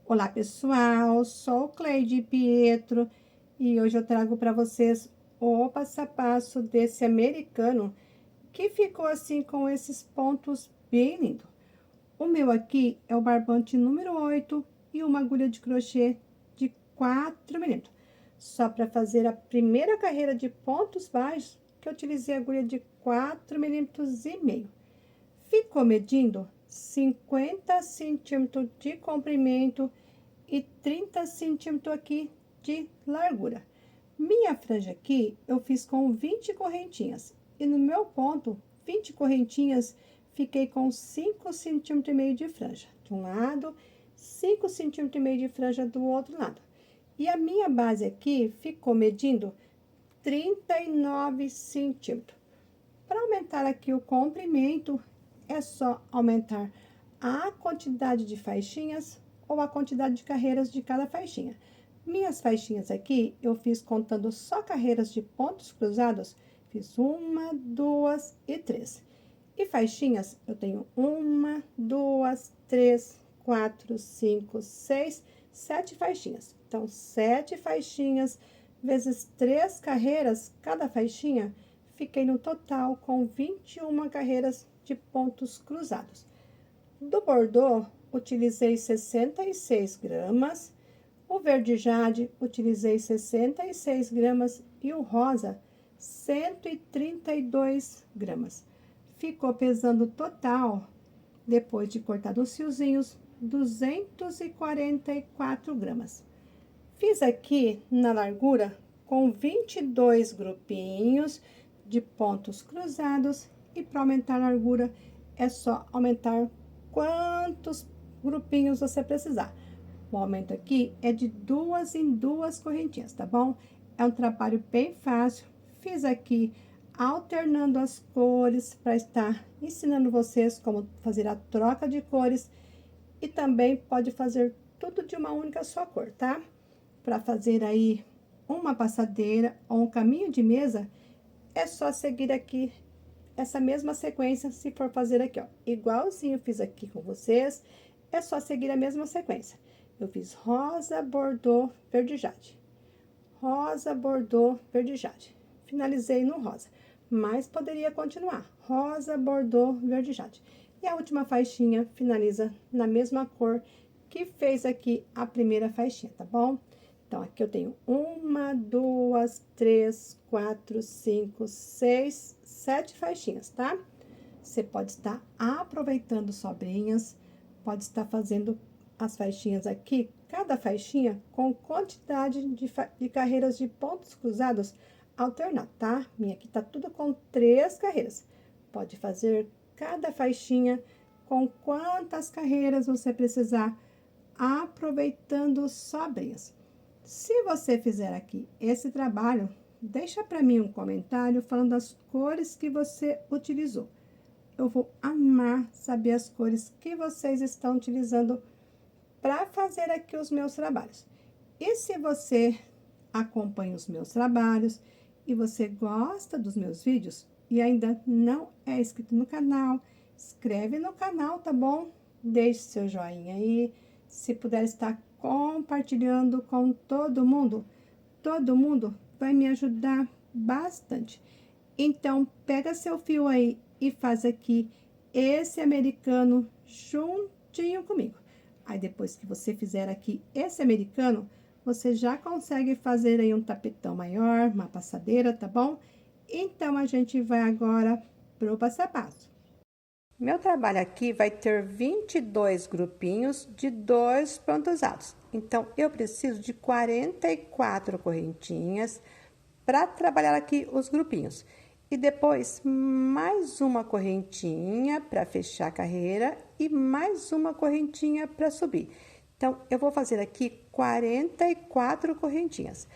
Olá, pessoal, sou Cleide Pietro e hoje eu trago para vocês o passo a passo desse americano que ficou assim com esses pontos bem lindo. O meu aqui é o barbante número 8 e uma agulha de crochê de 4 milímetros. Só para fazer a primeira carreira de pontos baixos que eu utilizei a agulha de 4 milímetros e meio. Ficou medindo 50 centímetros de comprimento e 30 centímetros aqui de largura. Minha franja aqui eu fiz com 20 correntinhas e no meu ponto 20 correntinhas fiquei com 5 centímetros e meio de franja de um lado, 5 centímetros e meio de franja do outro lado. E a minha base aqui ficou medindo 39 centímetros. Para aumentar aqui o comprimento, é só aumentar a quantidade de faixinhas ou a quantidade de carreiras de cada faixinha. Minhas faixinhas aqui, eu fiz contando só carreiras de pontos cruzados, fiz 1, 2 e 3. E faixinhas, eu tenho 1, 2, 3, 4, 5, 6, 7 faixinhas. Então, 7 faixinhas vezes 3 carreiras, cada faixinha, fiquei no total com 21 carreiras de pontos cruzados. Do bordô, utilizei 66 gramas, o verde jade, utilizei 66 gramas e o rosa, 132 gramas. Ficou pesando total, depois de cortar os fiozinhos, 244 gramas. Fiz aqui na largura com 22 grupinhos de pontos cruzados e para aumentar a largura é só aumentar quantos grupinhos você precisar. O aumento aqui é de 2 em 2 correntinhas, tá bom? É um trabalho bem fácil. Fiz aqui alternando as cores para estar ensinando vocês como fazer a troca de cores e também pode fazer tudo de uma única só cor, tá? Para fazer aí uma passadeira ou um caminho de mesa, é só seguir aqui essa mesma sequência, se for fazer aqui, ó. Igualzinho eu fiz aqui com vocês, é só seguir a mesma sequência. Eu fiz rosa, bordô, verde jade. Rosa, bordô, verde jade. Finalizei no rosa, mas poderia continuar. Rosa, bordô, verde jade. E a última faixinha finaliza na mesma cor que fez aqui a primeira faixinha, tá bom? Então, aqui eu tenho 1, 2, 3, 4, 5, 6, 7 faixinhas, tá? Você pode estar aproveitando sobrinhas, pode estar fazendo as faixinhas aqui, cada faixinha com quantidade de carreiras de pontos cruzados alternado, tá? Minha aqui tá tudo com 3 carreiras. Pode fazer cada faixinha com quantas carreiras você precisar, aproveitando sobrinhas. Se você fizer aqui esse trabalho, deixa para mim um comentário falando as cores que você utilizou. Eu vou amar saber as cores que vocês estão utilizando para fazer aqui os meus trabalhos. E se você acompanha os meus trabalhos e você gosta dos meus vídeos e ainda não é inscrito no canal, inscreve no canal, tá bom? Deixe seu joinha aí, se puder estar compartilhando com todo mundo vai me ajudar bastante. Então, pega seu fio aí e faz aqui esse americano juntinho comigo. Aí, depois que você fizer aqui esse americano, você já consegue fazer aí um tapetão maior, uma passadeira, tá bom? Então, a gente vai agora pro passo a passo. Meu trabalho aqui vai ter 22 grupinhos de 2 pontos altos. Então, eu preciso de 44 correntinhas para trabalhar aqui os grupinhos. E depois, mais uma correntinha para fechar a carreira e mais uma correntinha para subir. Então, eu vou fazer aqui 44 correntinhas.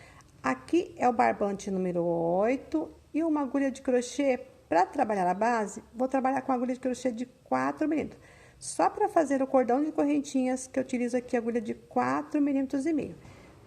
Aqui é o barbante número 8 e uma agulha de crochê. Para trabalhar a base, vou trabalhar com agulha de crochê de 4 milímetros. Só para fazer o cordão de correntinhas, que eu utilizo aqui a agulha de 4 milímetros e meio.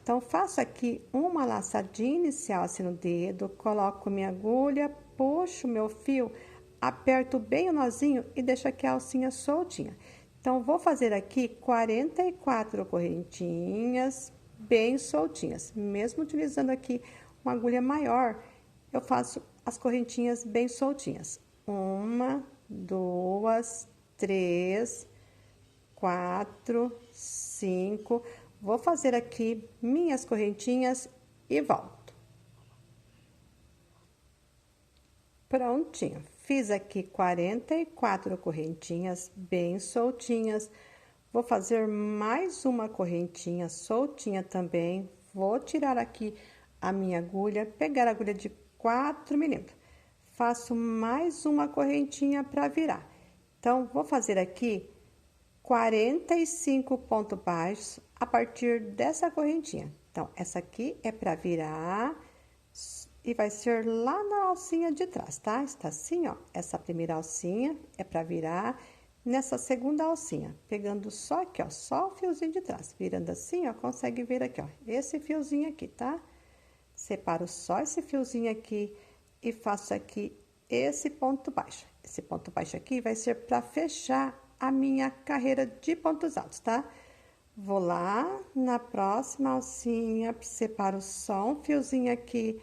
Então, faço aqui uma laçadinha inicial assim no dedo, coloco minha agulha, puxo meu fio, aperto bem o nozinho e deixo aqui a alcinha soltinha. Então, vou fazer aqui 44 correntinhas bem soltinhas. Mesmo utilizando aqui uma agulha maior, eu faço as correntinhas bem soltinhas. 1, 2, 3, 4, 5. Vou fazer aqui minhas correntinhas e volto. Prontinho. Fiz aqui 44 correntinhas bem soltinhas. Vou fazer mais uma correntinha soltinha também. Vou tirar aqui a minha agulha, pegar a agulha de 4 milímetros. Faço mais uma correntinha para virar. Então, vou fazer aqui 45 pontos baixos a partir dessa correntinha. Então, essa aqui é para virar e vai ser lá na alcinha de trás, tá? Está assim, ó. Essa primeira alcinha é para virar nessa segunda alcinha, pegando só aqui, ó, só o fiozinho de trás. Virando assim, ó, consegue ver aqui, ó, esse fiozinho aqui, tá? Separo só esse fiozinho aqui e faço aqui esse ponto baixo. Esse ponto baixo aqui vai ser para fechar a minha carreira de pontos altos, tá? Vou lá na próxima alcinha, separo só um fiozinho aqui,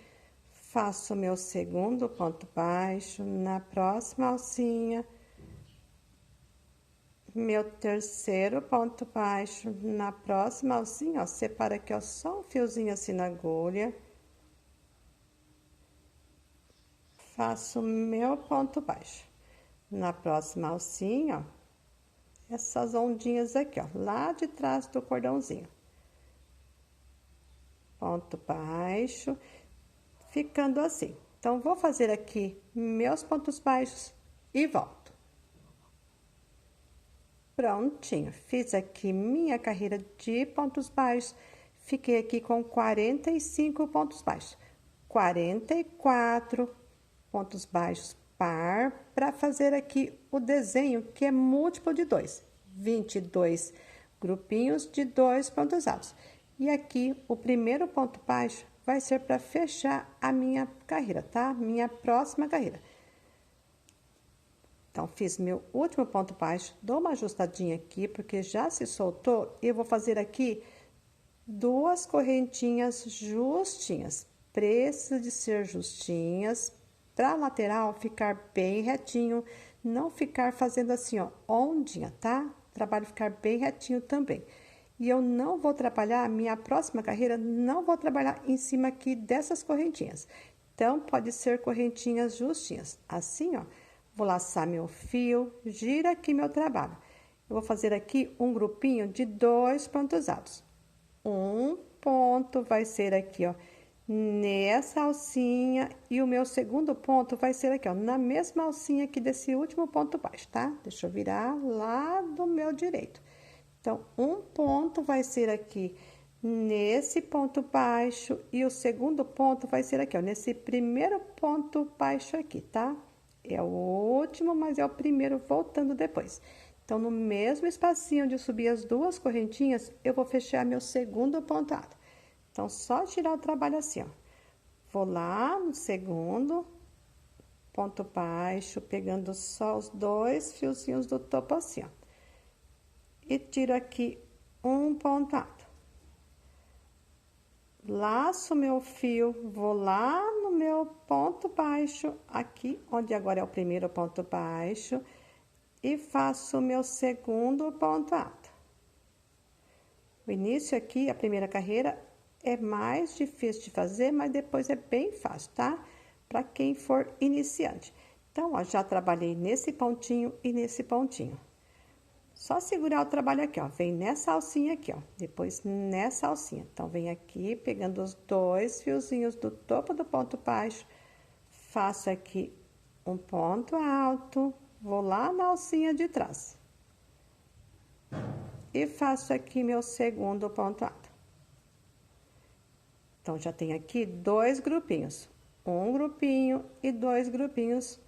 faço meu segundo ponto baixo, na próxima alcinha, meu terceiro ponto baixo, na próxima alcinha, ó, separo aqui, ó, só um fiozinho assim na agulha, faço meu ponto baixo. Na próxima alcinha, ó, essas ondinhas aqui, ó, lá de trás do cordãozinho. Ponto baixo, ficando assim. Então, vou fazer aqui meus pontos baixos e volto. Prontinho, fiz aqui minha carreira de pontos baixos, fiquei aqui com 45 pontos baixos. 44 pontos baixos par, para fazer aqui o desenho, que é múltiplo de 2. 22 grupinhos de 2 pontos altos. E aqui, o primeiro ponto baixo vai ser para fechar a minha carreira, tá? Minha próxima carreira. Então, fiz meu último ponto baixo, dou uma ajustadinha aqui, porque já se soltou, e eu vou fazer aqui 2 correntinhas justinhas. Precisa de ser justinhas, para a lateral ficar bem retinho, não ficar fazendo assim, ó, ondinha, tá? O trabalho ficar bem retinho também. E eu não vou trabalhar, a minha próxima carreira, não vou trabalhar em cima aqui dessas correntinhas. Então, pode ser correntinhas justinhas. Assim, ó, vou laçar meu fio, gira aqui meu trabalho. Eu vou fazer aqui um grupinho de 2 pontos altos. Um ponto vai ser aqui, ó, nessa alcinha, e o meu segundo ponto vai ser aqui, ó, na mesma alcinha aqui desse último ponto baixo, tá? Deixa eu virar lá do meu direito. Então, um ponto vai ser aqui nesse ponto baixo e o segundo ponto vai ser aqui, ó, nesse primeiro ponto baixo aqui, tá? É o último, mas é o primeiro voltando depois. Então, no mesmo espacinho onde eu subi as 2 correntinhas, eu vou fechar meu segundo ponto alto. Então, só tirar o trabalho assim, ó. Vou lá no segundo ponto baixo, pegando só os 2 fiozinhos do topo assim, ó. E tiro aqui um ponto alto. Laço meu fio, vou lá no meu ponto baixo, aqui, onde agora é o primeiro ponto baixo, e faço o meu segundo ponto alto. O início aqui, a primeira carreira, é mais difícil de fazer, mas depois é bem fácil, tá? Para quem for iniciante. Então, ó, já trabalhei nesse pontinho e nesse pontinho. Só segurar o trabalho aqui, ó, vem nessa alcinha aqui, ó, depois nessa alcinha. Então, vem aqui, pegando os 2 fiozinhos do topo do ponto baixo, faço aqui um ponto alto, vou lá na alcinha de trás. E faço aqui meu segundo ponto alto. Então, já tem aqui 2 grupinhos, um grupinho e 2 grupinhos.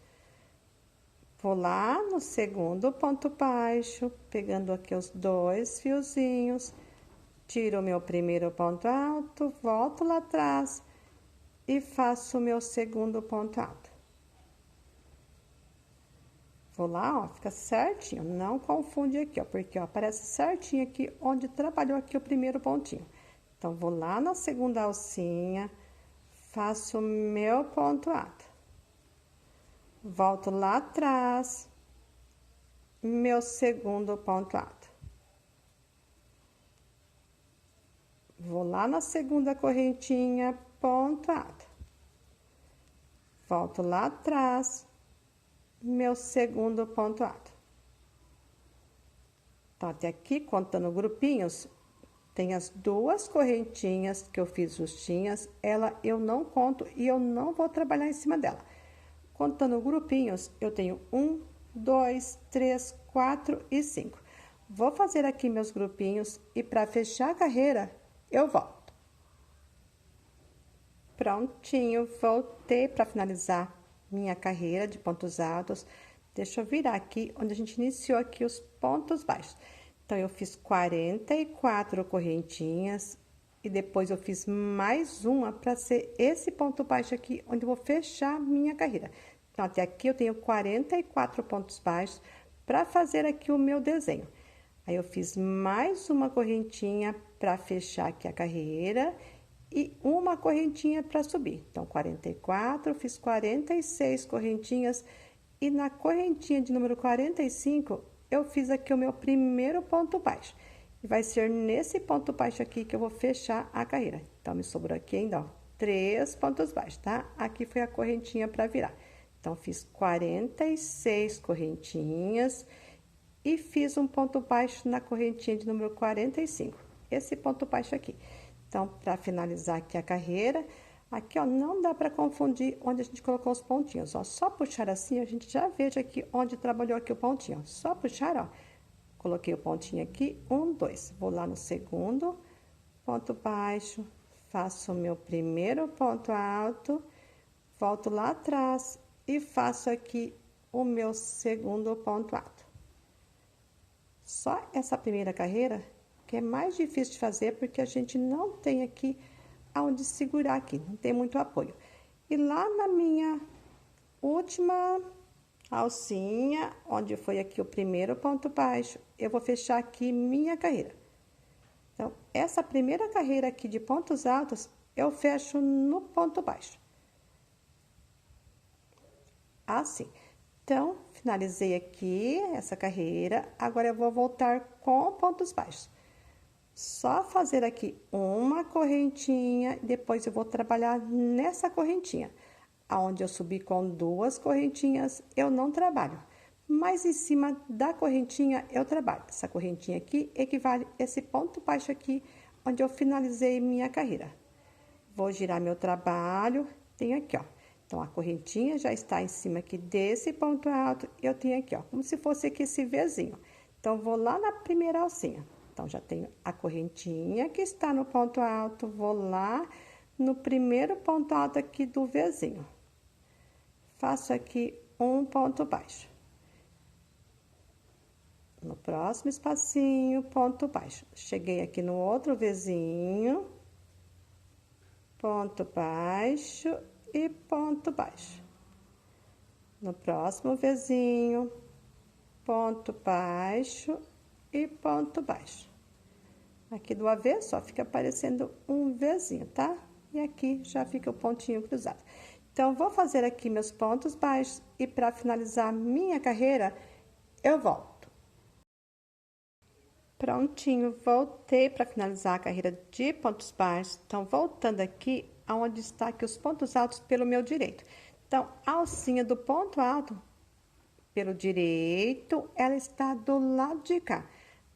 Vou lá no segundo ponto baixo, pegando aqui os 2 fiozinhos, tiro o meu primeiro ponto alto, volto lá atrás e faço o meu segundo ponto alto. Vou lá, ó, fica certinho, não confunde aqui, ó, porque, ó, aparece certinho aqui onde trabalhou aqui o primeiro pontinho. Então, vou lá na segunda alcinha, faço o meu ponto alto. Volto lá atrás, meu segundo ponto alto. Vou lá na segunda correntinha, ponto alto. Volto lá atrás, meu segundo ponto alto. Então, até aqui, contando grupinhos, tem as duas correntinhas que eu fiz justinhas, ela eu não conto e eu não vou trabalhar em cima dela. Contando grupinhos, eu tenho 1, 2, 3, 4 e 5. Vou fazer aqui meus grupinhos e para fechar a carreira, eu volto. Prontinho, voltei para finalizar minha carreira de pontos altos. Deixa eu virar aqui, onde a gente iniciou aqui os pontos baixos. Então, eu fiz 44 correntinhas e depois eu fiz mais uma para ser esse ponto baixo aqui, onde eu vou fechar minha carreira. Então, até aqui eu tenho 44 pontos baixos para fazer aqui o meu desenho. Aí, eu fiz mais uma correntinha para fechar aqui a carreira e uma correntinha para subir. Então, 44, eu fiz 46 correntinhas e na correntinha de número 45, eu fiz aqui o meu primeiro ponto baixo. E vai ser nesse ponto baixo aqui que eu vou fechar a carreira. Então, me sobrou aqui ainda, ó, 3 pontos baixos, tá? Aqui foi a correntinha para virar. Então, fiz 46 correntinhas e fiz um ponto baixo na correntinha de número 45. Esse ponto baixo aqui. Então, para finalizar aqui a carreira, aqui, ó, não dá para confundir onde a gente colocou os pontinhos, ó. Só puxar assim, a gente já veja aqui onde trabalhou aqui o pontinho, ó. Só puxar, ó. Coloquei o pontinho aqui, 1, 2. Vou lá no segundo ponto baixo, faço o meu primeiro ponto alto, volto lá atrás e faço aqui o meu segundo ponto alto. Só essa primeira carreira que é mais difícil de fazer porque a gente não tem aqui aonde segurar aqui, não tem muito apoio. E lá na minha última alcinha, onde foi aqui o primeiro ponto baixo, eu vou fechar aqui minha carreira. Então, essa primeira carreira aqui de pontos altos, eu fecho no ponto baixo. Assim. Então, finalizei aqui essa carreira, agora eu vou voltar com pontos baixos. Só fazer aqui uma correntinha, depois eu vou trabalhar nessa correntinha. Aonde eu subi com 2 correntinhas, eu não trabalho. Mas em cima da correntinha, eu trabalho. Essa correntinha aqui equivale a esse ponto baixo aqui, onde eu finalizei minha carreira. Vou girar meu trabalho, tenho aqui, ó. Então, a correntinha já está em cima aqui desse ponto alto, eu tenho aqui, ó, como se fosse aqui esse Vzinho. Então, vou lá na primeira alcinha. Então, já tenho a correntinha que está no ponto alto, vou lá no primeiro ponto alto aqui do Vzinho. Faço aqui um ponto baixo. No próximo espacinho, ponto baixo. Cheguei aqui no outro Vzinho, ponto baixo e ponto baixo. No próximo Vzinho, ponto baixo e ponto baixo. Aqui do avesso, ó, fica aparecendo um Vzinho, tá? E aqui já fica o pontinho cruzado. Então, vou fazer aqui meus pontos baixos e para finalizar minha carreira, eu volto. Prontinho, voltei para finalizar a carreira de pontos baixos. Então, voltando aqui, aonde está aqui os pontos altos pelo meu direito. Então, a alcinha do ponto alto pelo direito, ela está do lado de cá.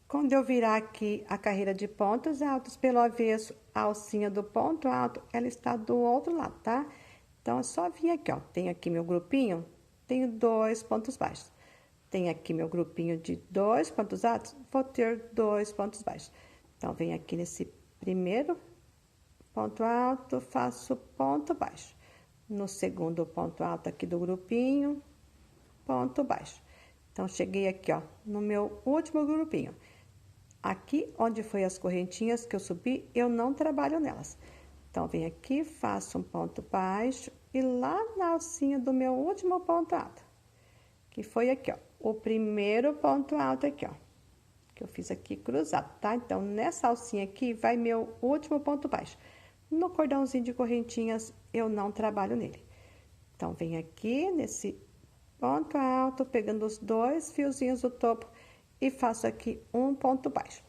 Quando eu virar aqui a carreira de pontos altos pelo avesso, a alcinha do ponto alto, ela está do outro lado, tá? Então, é só vir aqui, ó. Tenho aqui meu grupinho, tenho 2 pontos baixos. Tenho aqui meu grupinho de 2 pontos altos, vou ter 2 pontos baixos. Então, venho aqui nesse primeiro ponto alto, faço ponto baixo. No segundo ponto alto aqui do grupinho, ponto baixo. Então, cheguei aqui, ó, no meu último grupinho. Aqui, onde foi as correntinhas que eu subi, eu não trabalho nelas. Então, venho aqui, faço um ponto baixo e lá na alcinha do meu último ponto alto, que foi aqui, ó, o primeiro ponto alto aqui, ó, que eu fiz aqui cruzado, tá? Então, nessa alcinha aqui vai meu último ponto baixo. No cordãozinho de correntinhas, eu não trabalho nele. Então, vem aqui nesse ponto alto, pegando os 2 fiozinhos do topo e faço aqui um ponto baixo.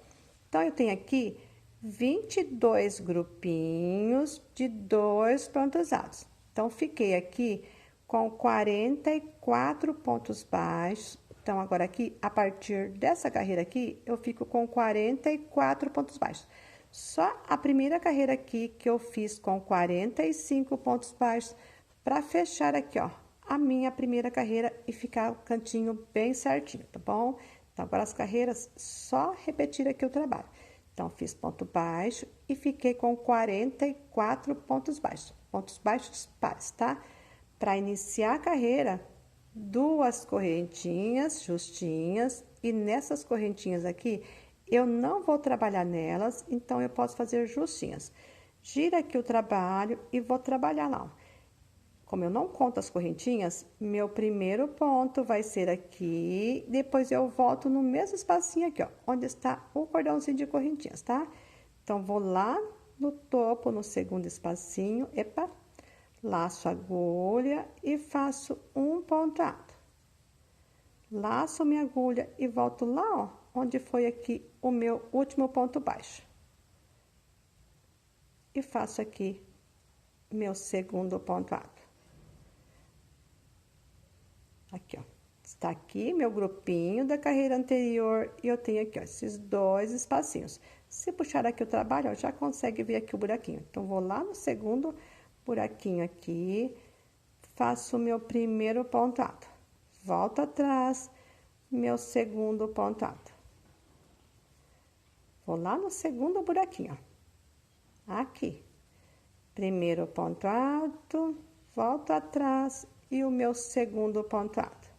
Então, eu tenho aqui 22 grupinhos de 2 pontos altos. Então, fiquei aqui com 44 pontos baixos. Então, agora aqui, a partir dessa carreira aqui, eu fico com 44 pontos baixos. Só a primeira carreira aqui que eu fiz com 45 pontos baixos para fechar aqui, ó, a minha primeira carreira e ficar o cantinho bem certinho, tá bom? Então, agora as carreiras, só repetir aqui o trabalho. Então, fiz ponto baixo e fiquei com 44 pontos baixos pares, tá? Para iniciar a carreira, 2 correntinhas justinhas e nessas correntinhas aqui, eu não vou trabalhar nelas, então eu posso fazer justinhas. Gira aqui o trabalho e vou trabalhar lá, ó. Como eu não conto as correntinhas, meu primeiro ponto vai ser aqui, depois eu volto no mesmo espacinho aqui, ó, onde está o cordãozinho de correntinhas, tá? Então, vou lá no topo, no segundo espacinho, epa, laço a agulha e faço um ponto alto. Laço minha agulha e volto lá, ó, onde foi aqui o meu último ponto baixo. E faço aqui meu segundo ponto alto. Aqui, ó, está aqui meu grupinho da carreira anterior e eu tenho aqui, ó, esses 2 espacinhos. Se puxar aqui o trabalho, ó, já consegue ver aqui o buraquinho. Então, vou lá no segundo buraquinho aqui, faço o meu primeiro ponto alto. Volto atrás, meu segundo ponto alto. Vou lá no segundo buraquinho, ó, aqui. Primeiro ponto alto, volto atrás e o meu segundo ponto alto.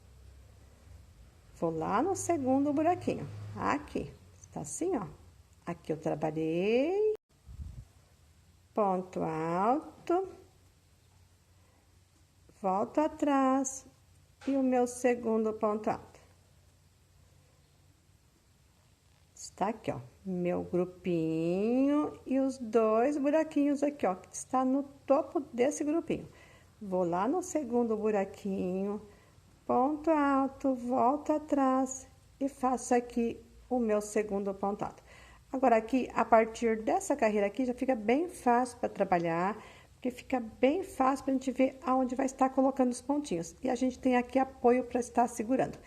Vou lá no segundo buraquinho, aqui, está assim, ó. Aqui eu trabalhei, ponto alto, volto atrás e o meu segundo ponto alto. Está aqui, ó, meu grupinho e os 2 buraquinhos aqui, ó, que está no topo desse grupinho. Vou lá no segundo buraquinho, ponto alto, volto atrás e faço aqui o meu segundo ponto alto. Agora, aqui, a partir dessa carreira aqui, já fica bem fácil para trabalhar, porque fica bem fácil para a gente ver aonde vai estar colocando os pontinhos. E a gente tem aqui apoio para estar segurando.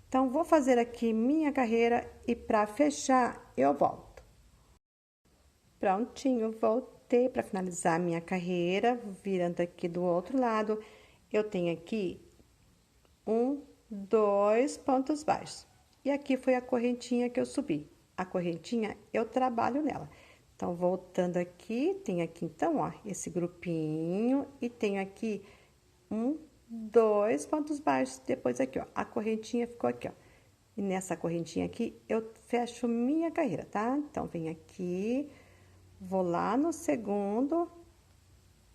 Então, vou fazer aqui minha carreira e para fechar, eu volto. Prontinho, voltei para finalizar minha carreira, virando aqui do outro lado. Eu tenho aqui 2 pontos baixos. E aqui foi a correntinha que eu subi. A correntinha, eu trabalho nela. Então, voltando aqui, tem aqui, então, ó, esse grupinho e tenho aqui 2 pontos baixos. Depois aqui, ó, a correntinha ficou aqui, ó. E nessa correntinha aqui, eu fecho minha carreira, tá? Então, vem aqui, vou lá no segundo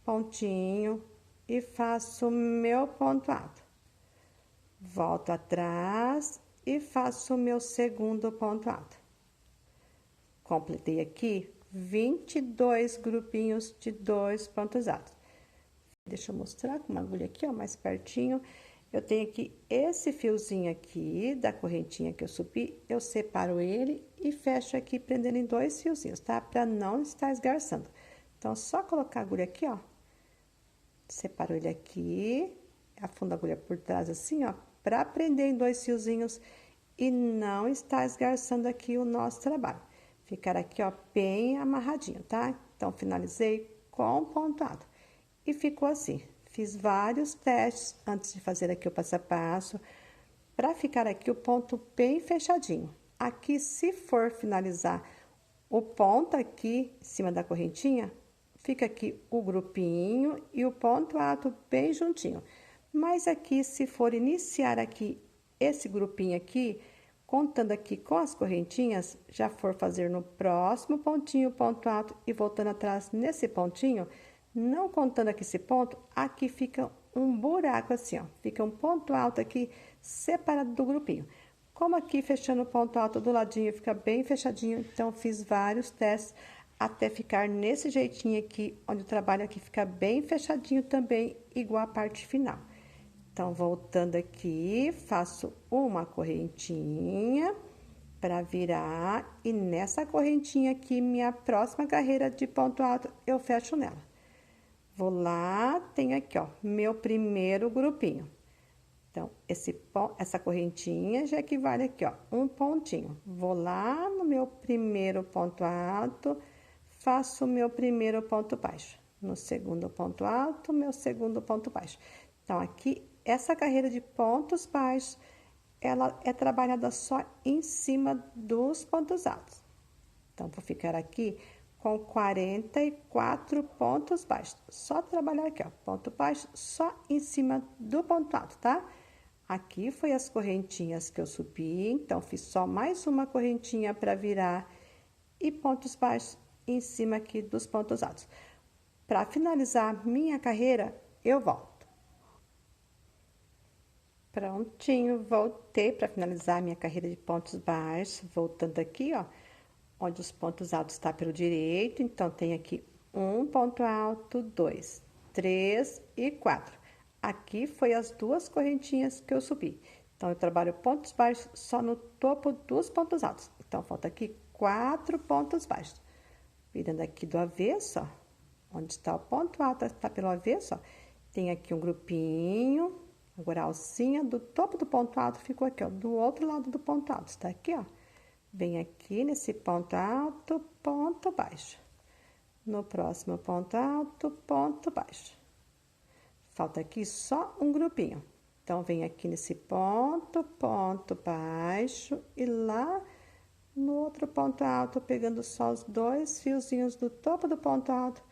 pontinho e faço meu ponto alto. Volto atrás e faço o meu segundo ponto alto. Completei aqui 22 grupinhos de 2 pontos altos. Deixa eu mostrar com uma agulha aqui, ó, mais pertinho. Eu tenho aqui esse fiozinho aqui da correntinha que eu subi, eu separo ele e fecho aqui prendendo em 2 fiozinhos, tá? Pra não estar esgarçando. Então, só colocar a agulha aqui, ó. Separo ele aqui, afundo a agulha por trás assim, ó, pra prender em 2 fiozinhos e não estar esgarçando aqui o nosso trabalho. Ficar aqui, ó, bem amarradinho, tá? Então, finalizei com ponto alto. E ficou assim. Fiz vários testes antes de fazer aqui o passo a passo, para ficar aqui o ponto bem fechadinho. Aqui, se for finalizar o ponto aqui em cima da correntinha, fica aqui o grupinho e o ponto alto bem juntinho. Mas aqui, se for iniciar aqui esse grupinho aqui, contando aqui com as correntinhas, já for fazer no próximo pontinho, ponto alto e voltando atrás nesse pontinho, não contando aqui esse ponto, aqui fica um buraco assim, ó. Fica um ponto alto aqui separado do grupinho. Como aqui, fechando o ponto alto do ladinho, fica bem fechadinho, então fiz vários testes até ficar nesse jeitinho aqui, onde o trabalho aqui fica bem fechadinho também, igual a parte final. Então, voltando aqui, faço uma correntinha para virar, e nessa correntinha aqui, minha próxima carreira de ponto alto, eu fecho nela. Vou lá, tenho aqui, ó, meu primeiro grupinho. Então, essa correntinha já equivale aqui, ó, um pontinho. Vou lá no meu primeiro ponto alto, faço o meu primeiro ponto baixo. No segundo ponto alto, meu segundo ponto baixo. Então, aqui, essa carreira de pontos baixos, ela é trabalhada só em cima dos pontos altos. Então, vou ficar aqui com 44 pontos baixos. Só trabalhar aqui, ó, ponto baixo, só em cima do ponto alto, tá? Aqui foi as correntinhas que eu subi, então fiz só mais uma correntinha para virar e pontos baixos em cima aqui dos pontos altos. Para finalizar minha carreira, eu volto. Prontinho, voltei para finalizar minha carreira de pontos baixos, voltando aqui, ó, onde os pontos altos está pelo direito, então tem aqui um ponto alto, 2, 3 e 4. Aqui foi as duas correntinhas que eu subi. Então, eu trabalho pontos baixos só no topo dos pontos altos. Então, falta aqui 4 pontos baixos. Virando aqui do avesso, ó, onde está o ponto alto, está pelo avesso, ó, tem aqui um grupinho. Agora, a alcinha do topo do ponto alto ficou aqui, ó, do outro lado do ponto alto. Está aqui, ó. Vem aqui nesse ponto alto, ponto baixo. No próximo ponto alto, ponto baixo. Falta aqui só um grupinho. Então, vem aqui nesse ponto, ponto baixo, e lá no outro ponto alto, pegando só os dois fiozinhos do topo do ponto alto,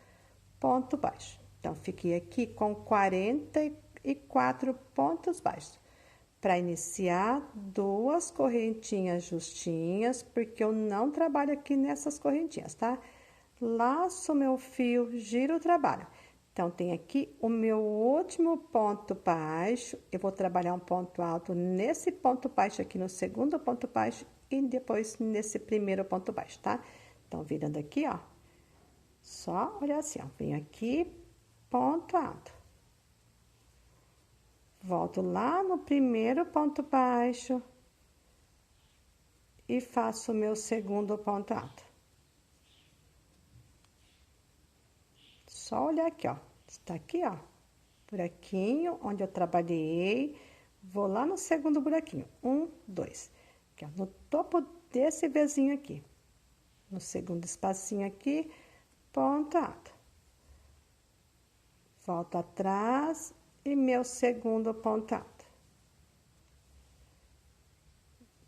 ponto baixo. Então, fiquei aqui com 44 pontos baixos. Para iniciar, duas correntinhas justinhas, porque eu não trabalho aqui nessas correntinhas, tá? Laço meu fio, giro o trabalho. Então, tem aqui o meu último ponto baixo, eu vou trabalhar um ponto alto nesse ponto baixo aqui, no segundo ponto baixo, e depois nesse primeiro ponto baixo, tá? Então, virando aqui, ó, só olhar assim, ó, venho aqui, ponto alto. Volto lá no primeiro ponto baixo e faço o meu segundo ponto alto. Só olhar aqui, ó. Está aqui, ó. Buraquinho onde eu trabalhei. Vou lá no segundo buraquinho. 1, 2. Aqui, ó, no topo desse Vzinho aqui. No segundo espacinho aqui, ponto alto. Volto atrás e meu segundo ponto alto.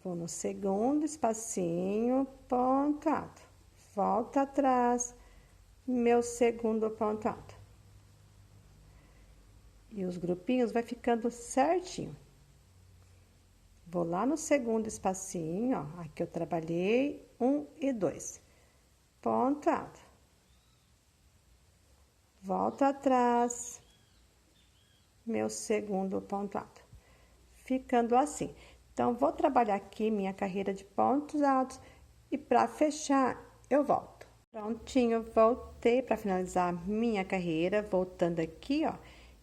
Vou no segundo espacinho, ponto alto. Volto atrás, meu segundo ponto alto. E os grupinhos vai ficando certinho. Vou lá no segundo espacinho, ó, aqui eu trabalhei 1 e 2. Ponto alto. Volto atrás, meu segundo ponto alto. Ficando assim. Então, vou trabalhar aqui minha carreira de pontos altos e para fechar, eu volto. Prontinho, voltei para finalizar minha carreira. Voltando aqui, ó,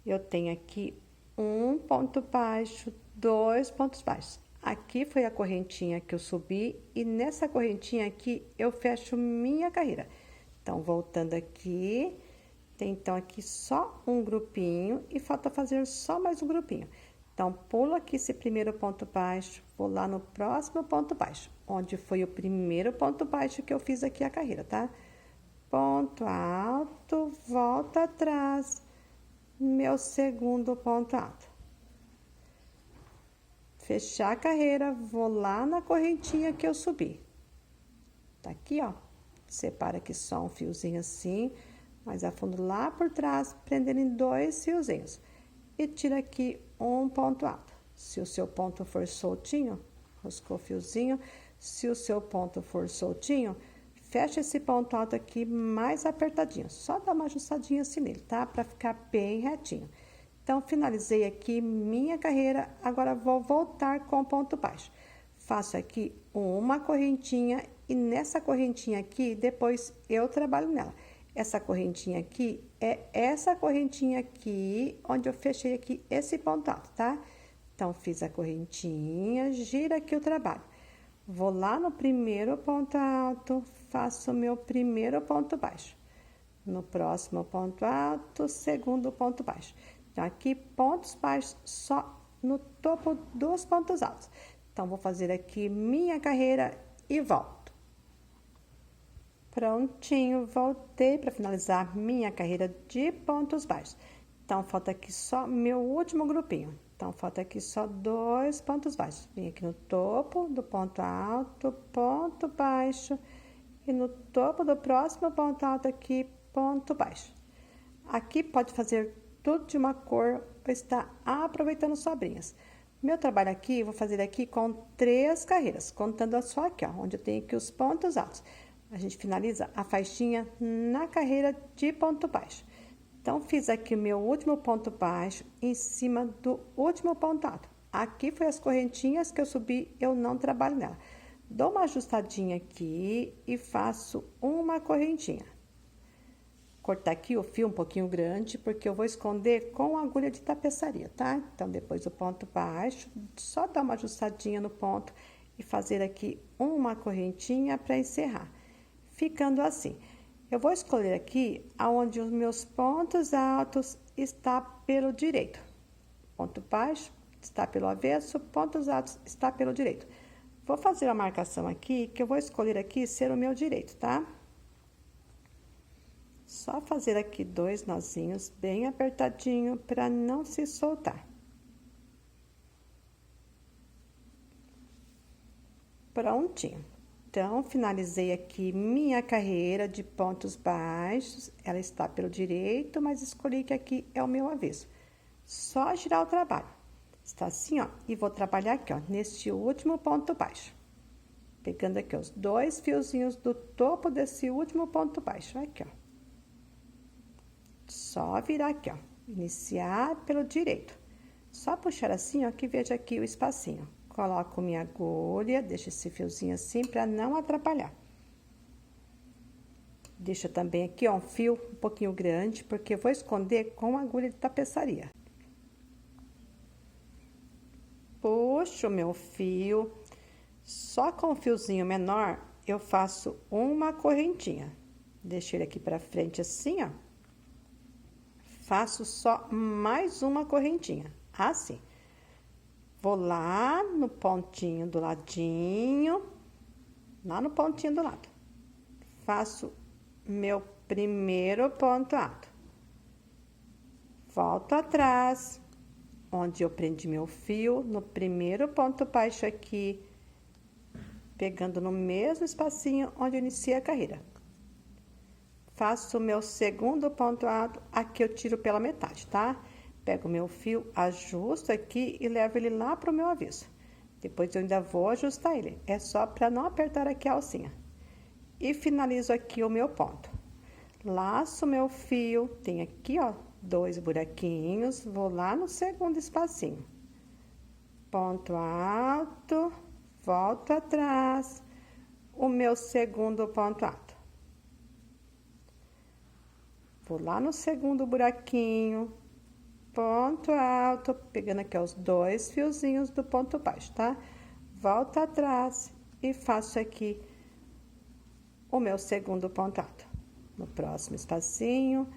eu tenho aqui um ponto baixo, 2 pontos baixos. Aqui foi a correntinha que eu subi e nessa correntinha aqui eu fecho minha carreira. Então, voltando aqui, tem então aqui só um grupinho e falta fazer só mais um grupinho. Então, pulo aqui esse primeiro ponto baixo, vou lá no próximo ponto baixo, onde foi o primeiro ponto baixo que eu fiz aqui a carreira, tá? Ponto alto, volta atrás, meu segundo ponto alto. Fechar a carreira, vou lá na correntinha que eu subi. Tá aqui, ó. Separa aqui só um fiozinho assim, mas afundo lá por trás, prendendo em 2 fiozinhos. E tira aqui um ponto alto. Se o seu ponto for soltinho, roscou o fiozinho. Se o seu ponto for soltinho, fecha esse ponto alto aqui mais apertadinho. Só dá uma ajustadinha assim nele, tá? Pra ficar bem retinho. Então, finalizei aqui minha carreira, agora vou voltar com ponto baixo. Faço aqui uma correntinha e nessa correntinha aqui, depois eu trabalho nela. Essa correntinha aqui é essa correntinha aqui, onde eu fechei aqui esse ponto alto, tá? Então, fiz a correntinha, gira aqui o trabalho. Vou lá no primeiro ponto alto, faço o meu primeiro ponto baixo. No próximo ponto alto, segundo ponto baixo. Então, aqui, pontos baixos só no topo dos pontos altos. Então, vou fazer aqui minha carreira e volto. Prontinho, voltei para finalizar minha carreira de pontos baixos. Então, falta aqui só meu último grupinho. Então, falta aqui só 2 pontos baixos. Vim aqui no topo do ponto alto, ponto baixo. E no topo do próximo ponto alto aqui, ponto baixo. Aqui pode fazer tudo de uma cor ou está aproveitando sobrinhas. Meu trabalho aqui, vou fazer aqui com 3 carreiras, contando só aqui, ó, onde eu tenho aqui os pontos altos. A gente finaliza a faixinha na carreira de ponto baixo. Então, fiz aqui o meu último ponto baixo em cima do último ponto alto. Aqui foi as correntinhas que eu subi, eu não trabalho nela. Dou uma ajustadinha aqui e faço uma correntinha. Cortar aqui o fio um pouquinho grande, porque eu vou esconder com agulha de tapeçaria, tá? Então, depois do ponto baixo, só dar uma ajustadinha no ponto e fazer aqui uma correntinha para encerrar. Ficando assim. Eu vou escolher aqui aonde os meus pontos altos está pelo direito. Ponto baixo está pelo avesso, pontos altos está pelo direito. Vou fazer a marcação aqui, que eu vou escolher aqui ser o meu direito, tá? Só fazer aqui 2 nozinhos bem apertadinho para não se soltar. Prontinho. Então, finalizei aqui minha carreira de pontos baixos. Ela está pelo direito, mas escolhi que aqui é o meu avesso. Só girar o trabalho. Está assim, ó. E vou trabalhar aqui, ó, neste último ponto baixo. Pegando aqui os 2 fiozinhos do topo desse último ponto baixo. Aqui, ó. Só virar aqui, ó. Iniciar pelo direito. Só puxar assim, ó, que veja aqui o espacinho. Coloco minha agulha, deixo esse fiozinho assim para não atrapalhar. Deixo também aqui, ó, um fio um pouquinho grande, porque eu vou esconder com agulha de tapeçaria. Puxo o meu fio. Só com o fiozinho menor, eu faço uma correntinha. Deixo ele aqui para frente assim, ó. Faço só mais uma correntinha, assim. Vou lá no pontinho do ladinho, lá no pontinho do lado. Faço meu primeiro ponto alto. Volto atrás, onde eu prendi meu fio, no primeiro ponto baixo aqui, pegando no mesmo espacinho onde eu iniciei a carreira. Faço o meu segundo ponto alto, aqui eu tiro pela metade, tá? Pego o meu fio, ajusto aqui e levo ele lá pro meu avesso. Depois eu ainda vou ajustar ele, é só para não apertar aqui a alcinha. E finalizo aqui o meu ponto. Laço meu fio, tem aqui, ó, 2 buraquinhos, vou lá no segundo espacinho. Ponto alto, volto atrás, o meu segundo ponto alto. Vou lá no segundo buraquinho, ponto alto, pegando aqui os 2 fiozinhos do ponto baixo, tá? Volto atrás e faço aqui o meu segundo ponto alto. No próximo espacinho,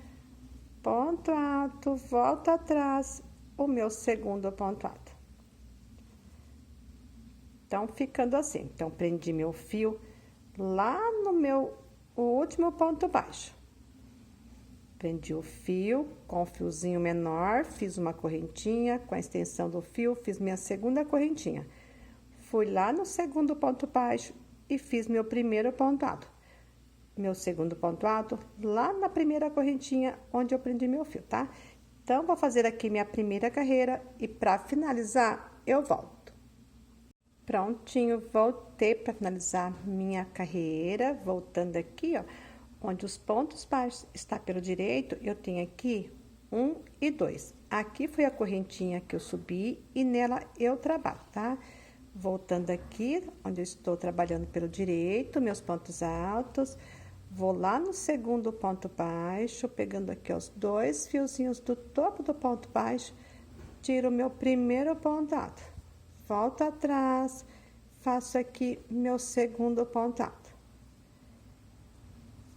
ponto alto, volto atrás, o meu segundo ponto alto. Então, ficando assim. Então, prendi meu fio lá no meu último ponto baixo. Prendi o fio com o fiozinho menor, fiz uma correntinha, com a extensão do fio, fiz minha segunda correntinha. Fui lá no segundo ponto baixo e fiz meu primeiro ponto alto. Meu segundo ponto alto, lá na primeira correntinha, onde eu prendi meu fio, tá? Então, vou fazer aqui minha primeira carreira e para finalizar, eu volto. Prontinho, voltei para finalizar minha carreira, voltando aqui, ó. Onde os pontos baixos está pelo direito, eu tenho aqui 1 e 2. Aqui foi a correntinha que eu subi e nela eu trabalho, tá? Voltando aqui, onde eu estou trabalhando pelo direito, meus pontos altos, vou lá no segundo ponto baixo, pegando aqui os 2 fiozinhos do topo do ponto baixo, tiro o meu primeiro ponto alto, volto atrás, faço aqui meu segundo ponto alto.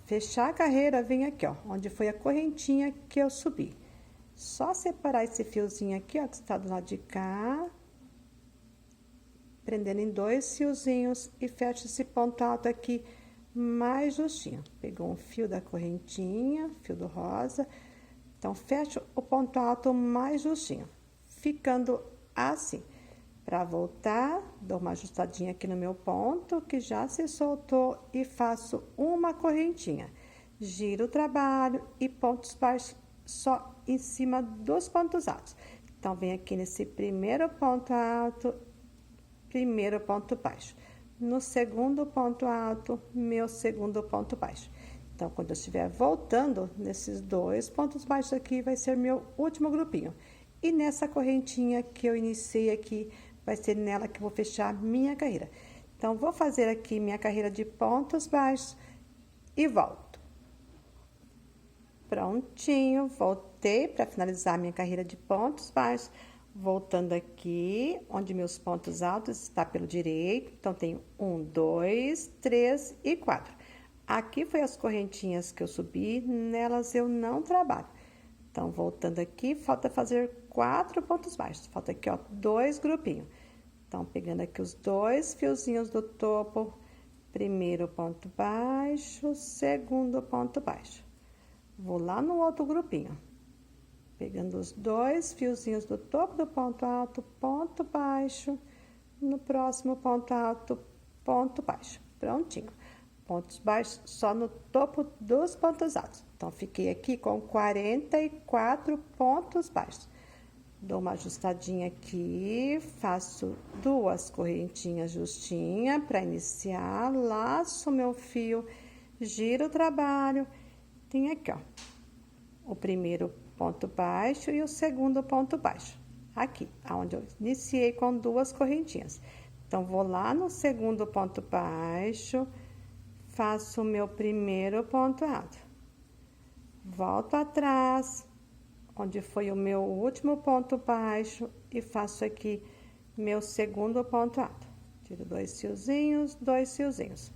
Fechar a carreira, vem aqui, ó, onde foi a correntinha que eu subi. Só separar esse fiozinho aqui, ó, que está do lado de cá, prendendo em 2 fiozinhos e fecho esse ponto alto aqui mais justinho. Pegou um fio da correntinha, fio do rosa, então fecho o ponto alto mais justinho, ficando assim. Para voltar, dou uma ajustadinha aqui no meu ponto, que já se soltou, e faço uma correntinha. Giro o trabalho e pontos baixos só em cima dos pontos altos. Então, vem aqui nesse primeiro ponto alto, primeiro ponto baixo. No segundo ponto alto, meu segundo ponto baixo. Então, quando eu estiver voltando nesses 2 pontos baixos aqui, vai ser meu último grupinho. E nessa correntinha que eu iniciei aqui, vai ser nela que eu vou fechar minha carreira. Então, vou fazer aqui minha carreira de pontos baixos e volto. Prontinho, voltei para finalizar minha carreira de pontos baixos. Voltando aqui, onde meus pontos altos está pelo direito. Então, tenho 1, 2, 3 e 4. Aqui foi as correntinhas que eu subi, nelas eu não trabalho. Então, voltando aqui, falta fazer 4 pontos baixos. Falta aqui, ó, 2 grupinhos. Então, pegando aqui os 2 fiozinhos do topo, primeiro ponto baixo, segundo ponto baixo. Vou lá no outro grupinho, pegando os 2 fiozinhos do topo do ponto alto, ponto baixo, no próximo ponto alto, ponto baixo. Prontinho. Pontos baixos só no topo dos pontos altos. Então, fiquei aqui com 44 pontos baixos. Dou uma ajustadinha aqui, faço 2 correntinhas justinhas para iniciar, laço meu fio, giro o trabalho, tem aqui, ó, o primeiro ponto baixo e o segundo ponto baixo. Aqui, aonde eu iniciei com 2 correntinhas. Então, vou lá no segundo ponto baixo, faço o meu primeiro ponto alto, volto atrás, onde foi o meu último ponto baixo, e faço aqui meu segundo ponto alto. Tiro 2 fiozinhos, 2 fiozinhos.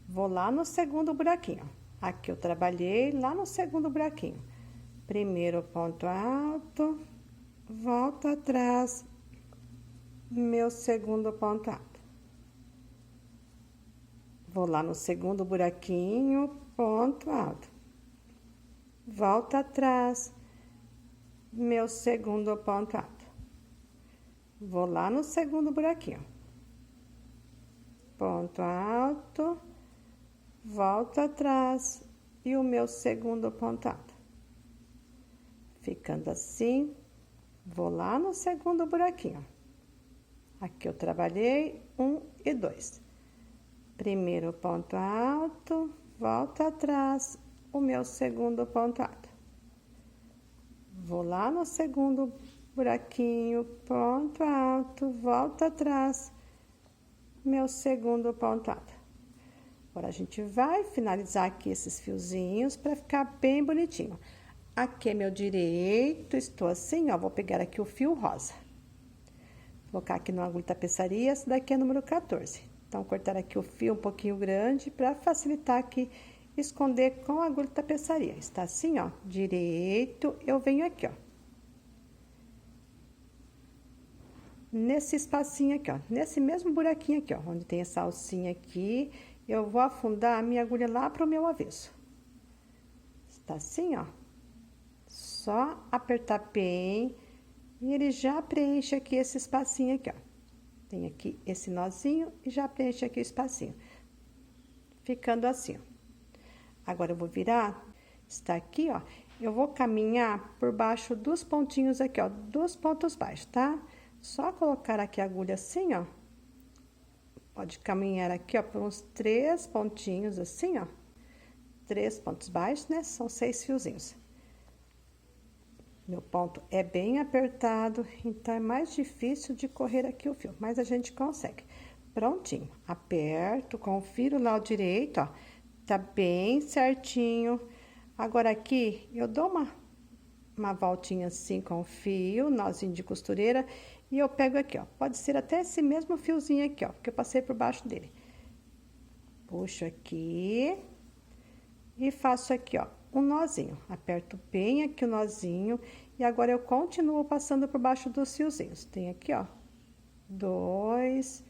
Vou lá no segundo buraquinho. Aqui eu trabalhei lá no segundo buraquinho. Primeiro ponto alto, volto atrás, meu segundo ponto alto. Vou lá no segundo buraquinho, ponto alto. Volto atrás, meu segundo ponto alto. Vou lá no segundo buraquinho. Ponto alto, volto atrás e o meu segundo ponto alto. Ficando assim, vou lá no segundo buraquinho. Aqui eu trabalhei 1 e 2. Primeiro ponto alto, volto atrás, o meu segundo ponto alto. Vou lá no segundo buraquinho, ponto alto, volto atrás, meu segundo ponto alto. Agora, a gente vai finalizar aqui esses fiozinhos para ficar bem bonitinho. Aqui é meu direito, estou assim, ó, vou pegar aqui o fio rosa. Colocar aqui no agulha tapeçaria, esse daqui é número 14. Então, cortar aqui o fio um pouquinho grande para facilitar aqui, esconder com a agulha tapeçaria. Está assim, ó, direito, eu venho aqui, ó. Nesse espacinho aqui, ó, nesse mesmo buraquinho aqui, ó, onde tem essa alcinha aqui, eu vou afundar a minha agulha lá pro meu avesso. Está assim, ó. Só apertar bem e ele já preenche aqui esse espacinho aqui, ó. Tem aqui esse nozinho e já preenche aqui o espacinho. Ficando assim, ó. Agora, eu vou virar, está aqui, ó. Eu vou caminhar por baixo dos pontinhos aqui, ó, dos pontos baixos, tá? Só colocar aqui a agulha assim, ó. Pode caminhar aqui, ó, por uns 3 pontinhos assim, ó. 3 pontos baixos, né? São 6 fiozinhos. Meu ponto é bem apertado, então é mais difícil de correr aqui o fio, mas a gente consegue. Prontinho, aperto, confiro lá o direito, ó, tá bem certinho. Agora aqui, eu dou uma voltinha assim com o fio, nozinho de costureira, e eu pego aqui, ó, pode ser até esse mesmo fiozinho aqui, ó, que eu passei por baixo dele. Puxo aqui e faço aqui, ó, um nozinho. Aperto bem aqui o nozinho e agora eu continuo passando por baixo dos fiozinhos. Tem aqui, ó, 2,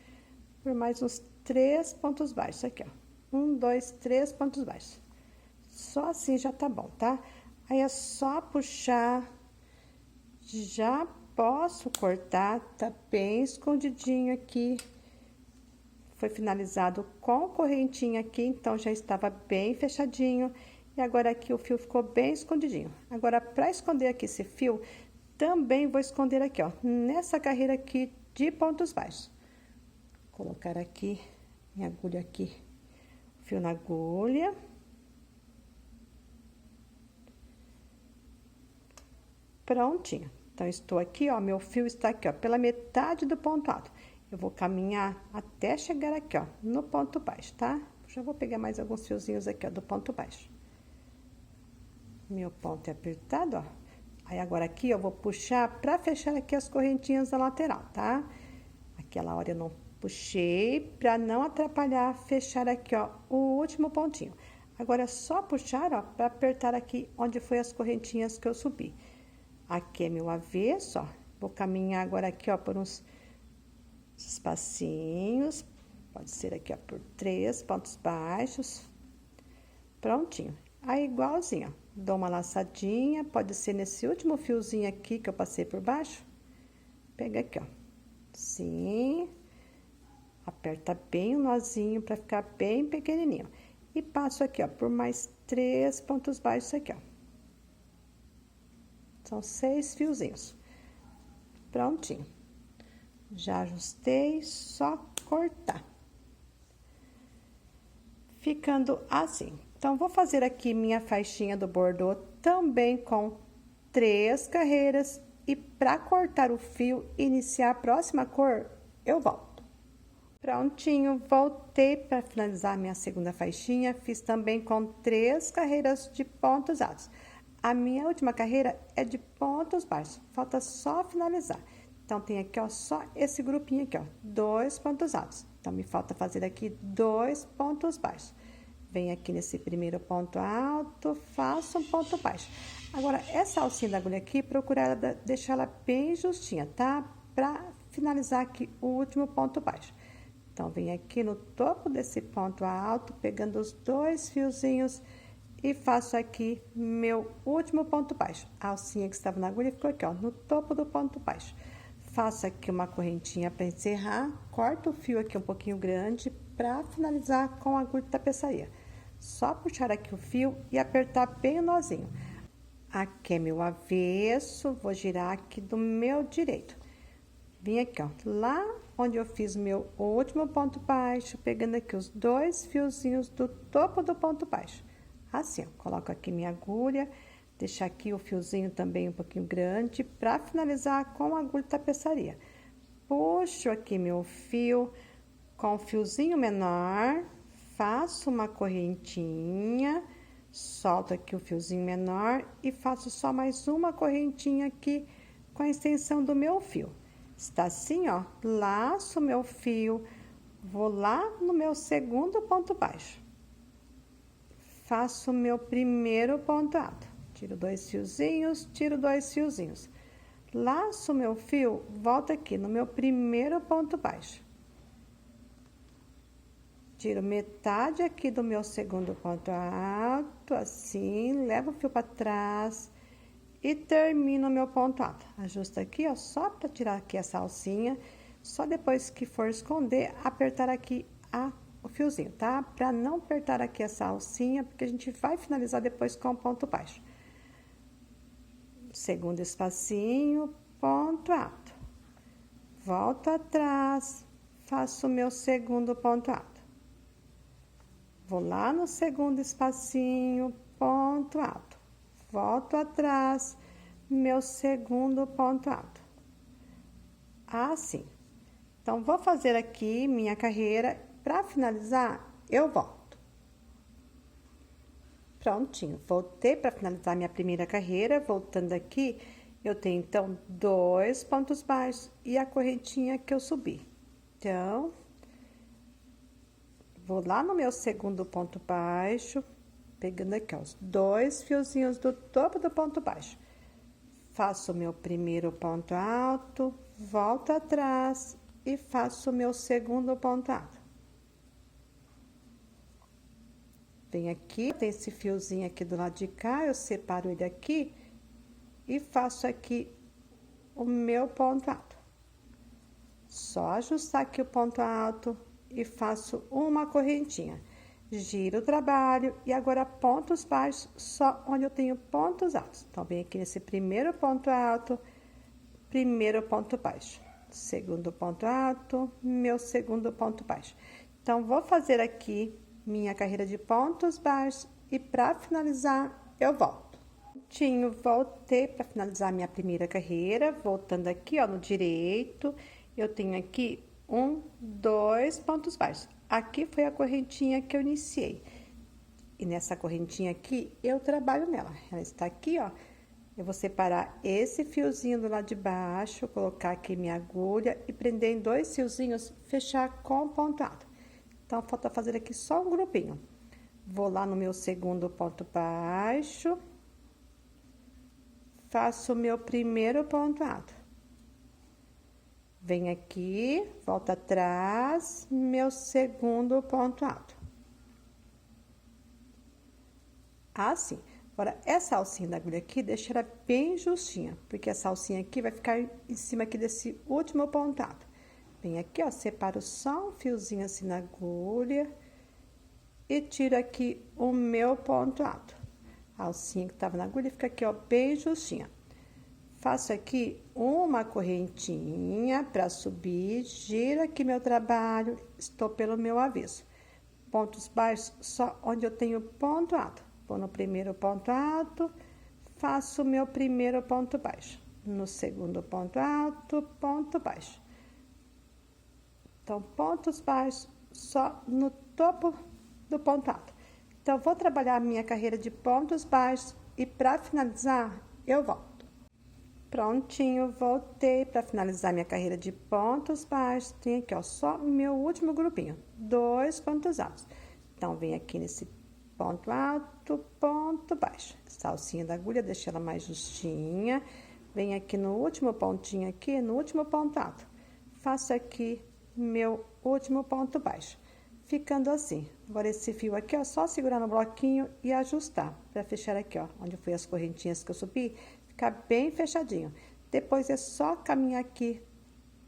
por mais uns 3 pontos baixos aqui, ó. 1, 2, 3 pontos baixos. Só assim já tá bom, tá? Aí é só puxar, já posso cortar, tá bem escondidinho aqui. Foi finalizado com correntinha aqui, então já estava bem fechadinho. E agora aqui o fio ficou bem escondidinho. Agora, para esconder aqui esse fio, também vou esconder aqui, ó, nessa carreira aqui de pontos baixos. Colocar aqui, minha agulha aqui, fio na agulha. Prontinho. Então, estou aqui, ó, meu fio está aqui, ó, pela metade do ponto alto. Eu vou caminhar até chegar aqui, ó, no ponto baixo, tá? Já vou pegar mais alguns fiozinhos aqui, ó, do ponto baixo. Meu ponto é apertado, ó. Aí, agora aqui, eu vou puxar pra fechar aqui as correntinhas da lateral, tá? Aquela hora eu não puxei pra não atrapalhar fechar aqui, ó, o último pontinho. Agora, é só puxar, ó, pra apertar aqui onde foi as correntinhas que eu subi. Aqui é meu avesso, ó. Vou caminhar agora aqui, ó, por uns espacinhos. Pode ser aqui, ó, por 3 pontos baixos. Prontinho. Aí, igualzinho, ó. Dou uma laçadinha, pode ser nesse último fiozinho aqui que eu passei por baixo. Pega aqui, ó. Sim. Aperta bem o nozinho pra ficar bem pequenininho. E passo aqui, ó, por mais 3 pontos baixos aqui, ó. São 6 fiozinhos. Prontinho. Já ajustei, só cortar. Ficando assim. Então, vou fazer aqui minha faixinha do bordô também com 3 carreiras. E para cortar o fio e iniciar a próxima cor, eu volto. Prontinho, voltei para finalizar minha segunda faixinha. Fiz também com 3 carreiras de pontos altos. A minha última carreira é de pontos baixos, falta só finalizar. Então, tem aqui, ó, só esse grupinho aqui, ó, 2 pontos altos. Então, me falta fazer aqui 2 pontos baixos. Venho aqui nesse primeiro ponto alto, faço um ponto baixo. Agora, essa alcinha da agulha aqui, procurar deixar ela bem justinha, tá? Pra finalizar aqui o último ponto baixo. Então, venho aqui no topo desse ponto alto, pegando os 2 fiozinhos e faço aqui meu último ponto baixo. A alcinha que estava na agulha ficou aqui, ó, no topo do ponto baixo. Faço aqui uma correntinha para encerrar, corto o fio aqui um pouquinho grande para finalizar com a agulha de tapeçaria. Só puxar aqui o fio e apertar bem o nozinho. Aqui é meu avesso, vou girar aqui do meu direito. Vim aqui, ó, lá onde eu fiz meu último ponto baixo, pegando aqui os 2 fiozinhos do topo do ponto baixo. Assim, ó, coloco aqui minha agulha, deixar aqui o fiozinho também um pouquinho grande, para finalizar com a agulha de tapeçaria. Puxo aqui meu fio com o fiozinho menor, faço uma correntinha, solto aqui o fiozinho menor e faço só mais uma correntinha aqui com a extensão do meu fio. Está assim, ó, laço meu fio, vou lá no meu segundo ponto baixo. Faço o meu primeiro ponto alto. Tiro 2 fiozinhos, tiro 2 fiozinhos. Laço o meu fio, volto aqui no meu primeiro ponto baixo. Tiro metade aqui do meu segundo ponto alto, assim, levo o fio para trás e termino o meu ponto alto. Ajusto aqui, ó, só para tirar aqui essa alcinha. Só depois que for esconder, apertar aqui o fiozinho, tá? Pra não apertar aqui essa alcinha, porque a gente vai finalizar depois com o ponto baixo. Segundo espacinho, ponto alto. Volto atrás, faço o meu segundo ponto alto. Vou lá no segundo espacinho, ponto alto. Volto atrás, meu segundo ponto alto. Assim. Então, vou fazer aqui minha carreira. Para finalizar, eu volto. Prontinho, voltei para finalizar minha primeira carreira. Voltando aqui, eu tenho, então, 2 pontos baixos e a correntinha que eu subi. Então, vou lá no meu segundo ponto baixo, pegando aqui, ó, os 2 fiozinhos do topo do ponto baixo. Faço o meu primeiro ponto alto, volto atrás e faço o meu segundo ponto alto. Vem aqui, tem esse fiozinho aqui do lado de cá, eu separo ele aqui e faço aqui o meu ponto alto. Só ajustar aqui o ponto alto e faço uma correntinha. Giro o trabalho e agora pontos baixos, só onde eu tenho pontos altos. Então, vem aqui nesse primeiro ponto alto, primeiro ponto baixo. Segundo ponto alto, meu segundo ponto baixo. Então, vou fazer aqui minha carreira de pontos baixos e para finalizar, eu volto. Voltei para finalizar minha primeira carreira, voltando aqui, ó, no direito, eu tenho aqui 1, 2 pontos baixos. Aqui foi a correntinha que eu iniciei. E nessa correntinha aqui, eu trabalho nela. Ela está aqui, ó. Eu vou separar esse fiozinho do lado de baixo, colocar aqui minha agulha e prender em 2 fiozinhos, fechar com ponto alto. Então, falta fazer aqui só um grupinho. Vou lá no meu segundo ponto baixo. Faço o meu primeiro ponto alto. Venho aqui, volto atrás, meu segundo ponto alto. Assim. Agora, essa alcinha da agulha aqui, deixa ela bem justinha, porque essa alcinha aqui vai ficar em cima aqui desse último ponto alto. Venho aqui, ó, separo só um fiozinho assim na agulha e tiro aqui o meu ponto alto. A alcinha que tava na agulha fica aqui, ó, bem justinha. Faço aqui uma correntinha para subir, giro aqui meu trabalho, estou pelo meu avesso. Pontos baixos só onde eu tenho ponto alto. Vou no primeiro ponto alto, faço o meu primeiro ponto baixo. No segundo ponto alto, ponto baixo. Então, pontos baixos só no topo do ponto alto. Então, vou trabalhar a minha carreira de pontos baixos e para finalizar, eu volto. Prontinho, voltei para finalizar minha carreira de pontos baixos. Tem aqui, ó, só meu último grupinho, 2 pontos altos. Então, vem aqui nesse ponto alto, ponto baixo. Essa alcinha da agulha, deixa ela mais justinha. Vem aqui no último pontinho aqui, no último ponto alto. Faço aqui meu último ponto baixo, ficando assim. Agora, esse fio aqui, ó, só segurar no bloquinho e ajustar, para fechar aqui, ó, onde foi as correntinhas que eu subi, ficar bem fechadinho. Depois, é só caminhar aqui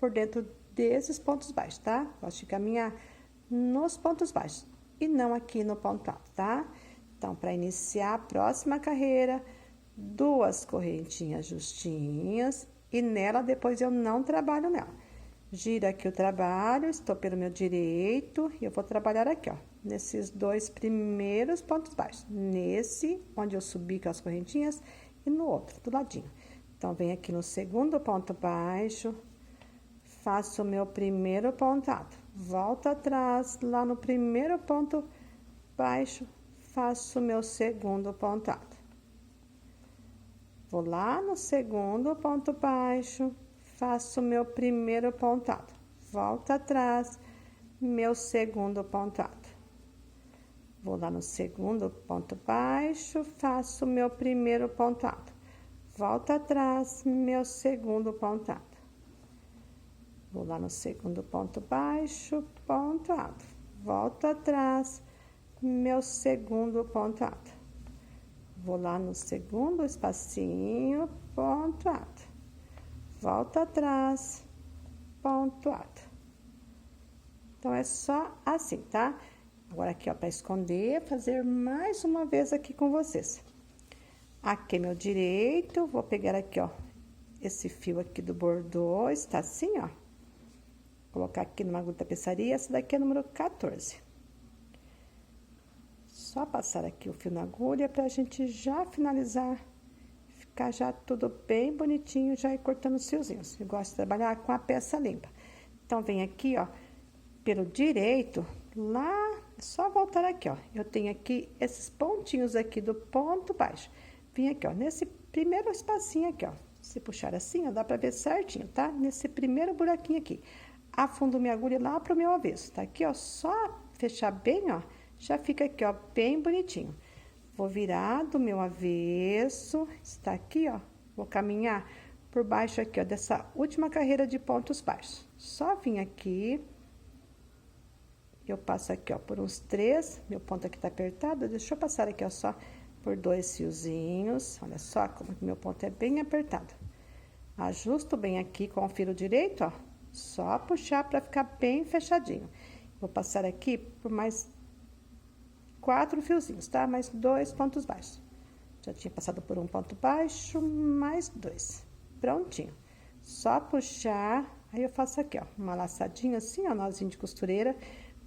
por dentro desses pontos baixos, tá? Gosto de caminhar nos pontos baixos e não aqui no ponto alto, tá? Então, para iniciar a próxima carreira, 2 correntinhas justinhas e nela, depois eu não trabalho nela. Giro aqui o trabalho, estou pelo meu direito e eu vou trabalhar aqui, ó, nesses 2 primeiros pontos baixos. Nesse, onde eu subi com as correntinhas e no outro, do ladinho. Então, venho aqui no segundo ponto baixo, faço o meu primeiro ponto alto. Volto atrás, lá no primeiro ponto baixo, faço o meu segundo ponto alto. Vou lá no segundo ponto baixo, faço o meu primeiro ponto alto. Volto atrás, meu segundo ponto alto. Vou lá no segundo ponto baixo, faço o meu primeiro ponto alto. Volto atrás, meu segundo ponto alto. Vou lá no segundo ponto baixo, ponto alto. Volto atrás, meu segundo ponto alto. Vou lá no segundo espacinho, ponto alto. Volto atrás, ponto alto. Então, é só assim, tá? Agora, aqui, ó, para esconder, fazer mais uma vez aqui com vocês. Aqui é meu direito, vou pegar aqui, ó, esse fio aqui do bordô, está assim, ó. Colocar aqui numa agulha tapeçaria, essa daqui é número 14. Só passar aqui o fio na agulha pra gente já finalizar, ficar já tudo bem bonitinho, já ir cortando os fiozinhos. Eu gosto de trabalhar com a peça limpa. Então, vem aqui, ó, pelo direito, lá, é só voltar aqui, ó. Eu tenho aqui esses pontinhos aqui do ponto baixo. Vim aqui, ó, nesse primeiro espacinho aqui, ó. Se puxar assim, ó, dá pra ver certinho, tá? Nesse primeiro buraquinho aqui. Afundo minha agulha lá pro meu avesso, tá? Aqui, ó, só fechar bem, ó, já fica aqui, ó, bem bonitinho. Vou virar do meu avesso, está aqui, ó, vou caminhar por baixo aqui, ó, dessa última carreira de pontos baixos. Só vim aqui, eu passo aqui, ó, por uns 3, meu ponto aqui tá apertado, deixa eu passar aqui, ó, só por 2 fiozinhos, olha só como que meu ponto é bem apertado. Ajusto bem aqui com o filo direito, ó, só puxar pra ficar bem fechadinho. Vou passar aqui por mais 4 fiozinhos, tá? Mais 2 pontos baixos. Já tinha passado por um ponto baixo, mais 2. Prontinho. Só puxar, aí eu faço aqui, ó, uma laçadinha assim, ó, nozinho de costureira.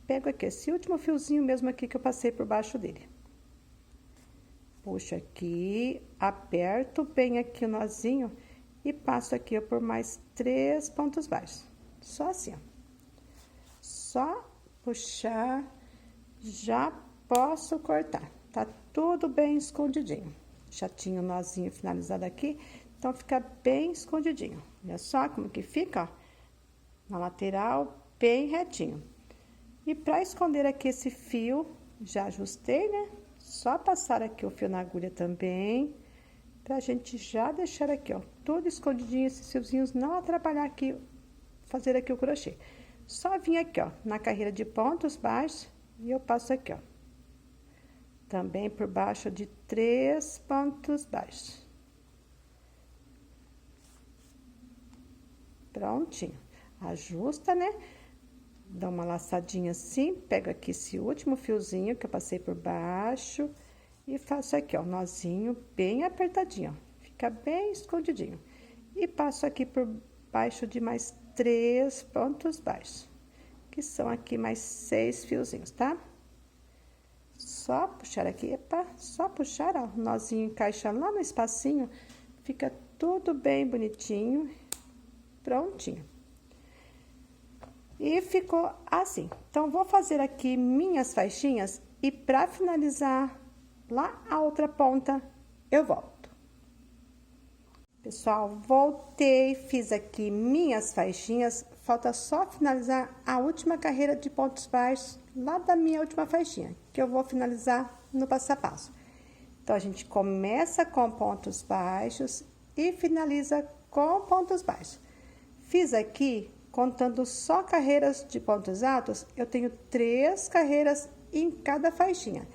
Pego aqui esse último fiozinho mesmo aqui que eu passei por baixo dele. Puxo aqui, aperto bem aqui o nozinho e passo aqui, ó, por mais 3 pontos baixos. Só assim, ó. Só puxar, já posso cortar. Tá tudo bem escondidinho. Já tinha o nozinho finalizado aqui, então fica bem escondidinho. Olha só como que fica, ó, na lateral, bem retinho. E pra esconder aqui esse fio, já ajustei, né? Só passar aqui o fio na agulha também, pra gente já deixar aqui, ó, tudo escondidinho, esses fiozinhos não atrapalhar aqui, fazer aqui o crochê. Só vim aqui, ó, na carreira de pontos baixos e eu passo aqui, ó. Também por baixo de 3 pontos baixos. Prontinho. Ajusta, né? Dá uma laçadinha assim, pego aqui esse último fiozinho que eu passei por baixo e faço aqui, ó, nozinho bem apertadinho, ó. Fica bem escondidinho. E passo aqui por baixo de mais 3 pontos baixos, que são aqui mais 6 fiozinhos, tá? Só puxar aqui, epa, só puxar, ó, o nozinho encaixa lá no espacinho, fica tudo bem bonitinho, prontinho. E ficou assim. Então, vou fazer aqui minhas faixinhas e pra finalizar lá a outra ponta, eu volto. Pessoal, voltei, fiz aqui minhas faixinhas, falta só finalizar a última carreira de pontos baixos lá da minha última faixinha, que eu vou finalizar no passo a passo. Então, a gente começa com pontos baixos e finaliza com pontos baixos. Fiz aqui, contando só carreiras de pontos altos, eu tenho 3 carreiras em cada faixinha.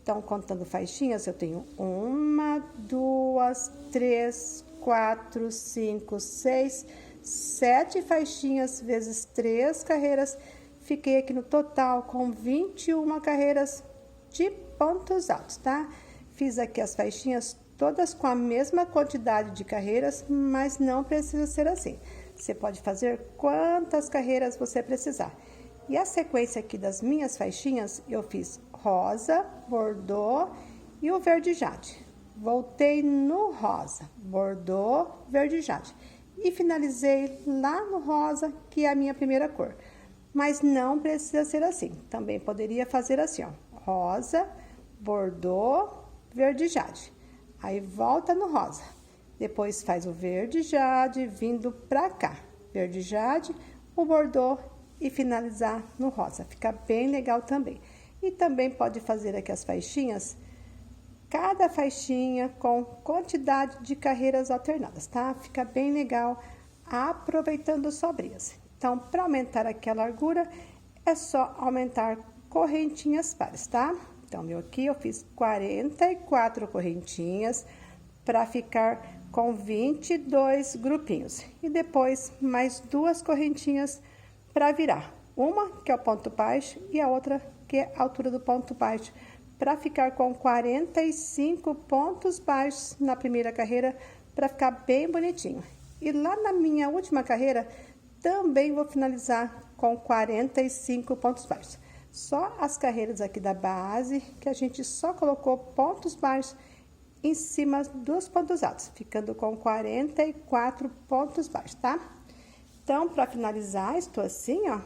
Então, contando faixinhas, eu tenho 1, 2, 3, 4, 5, 6, 7 faixinhas vezes 3 carreiras. Fiquei aqui no total com 21 carreiras de pontos altos, tá? Fiz aqui as faixinhas todas com a mesma quantidade de carreiras, mas não precisa ser assim. Você pode fazer quantas carreiras você precisar. E a sequência aqui das minhas faixinhas, eu fiz rosa, bordô e o verde jade. Voltei no rosa, bordô, verde jade. E finalizei lá no rosa, que é a minha primeira cor. Mas não precisa ser assim. Também poderia fazer assim, ó. Rosa, bordô, verde jade. Aí volta no rosa. Depois faz o verde jade vindo pra cá. Verde jade, o bordô e finalizar no rosa. Fica bem legal também. E também pode fazer aqui as faixinhas, cada faixinha com quantidade de carreiras alternadas, tá? Fica bem legal aproveitando sobrinhas. Então, para aumentar aqui a largura, é só aumentar correntinhas pares, tá? Então, aqui eu fiz 44 correntinhas para ficar com 22 grupinhos. E depois, mais 2 correntinhas para virar. Uma, que é o ponto baixo, e a outra, que é a altura do ponto baixo, para ficar com 45 pontos baixos na primeira carreira, para ficar bem bonitinho. E lá na minha última carreira, também vou finalizar com 45 pontos baixos. Só as carreiras aqui da base, que a gente só colocou pontos baixos em cima dos pontos altos, ficando com 44 pontos baixos, tá? Então, para finalizar, estou assim, ó,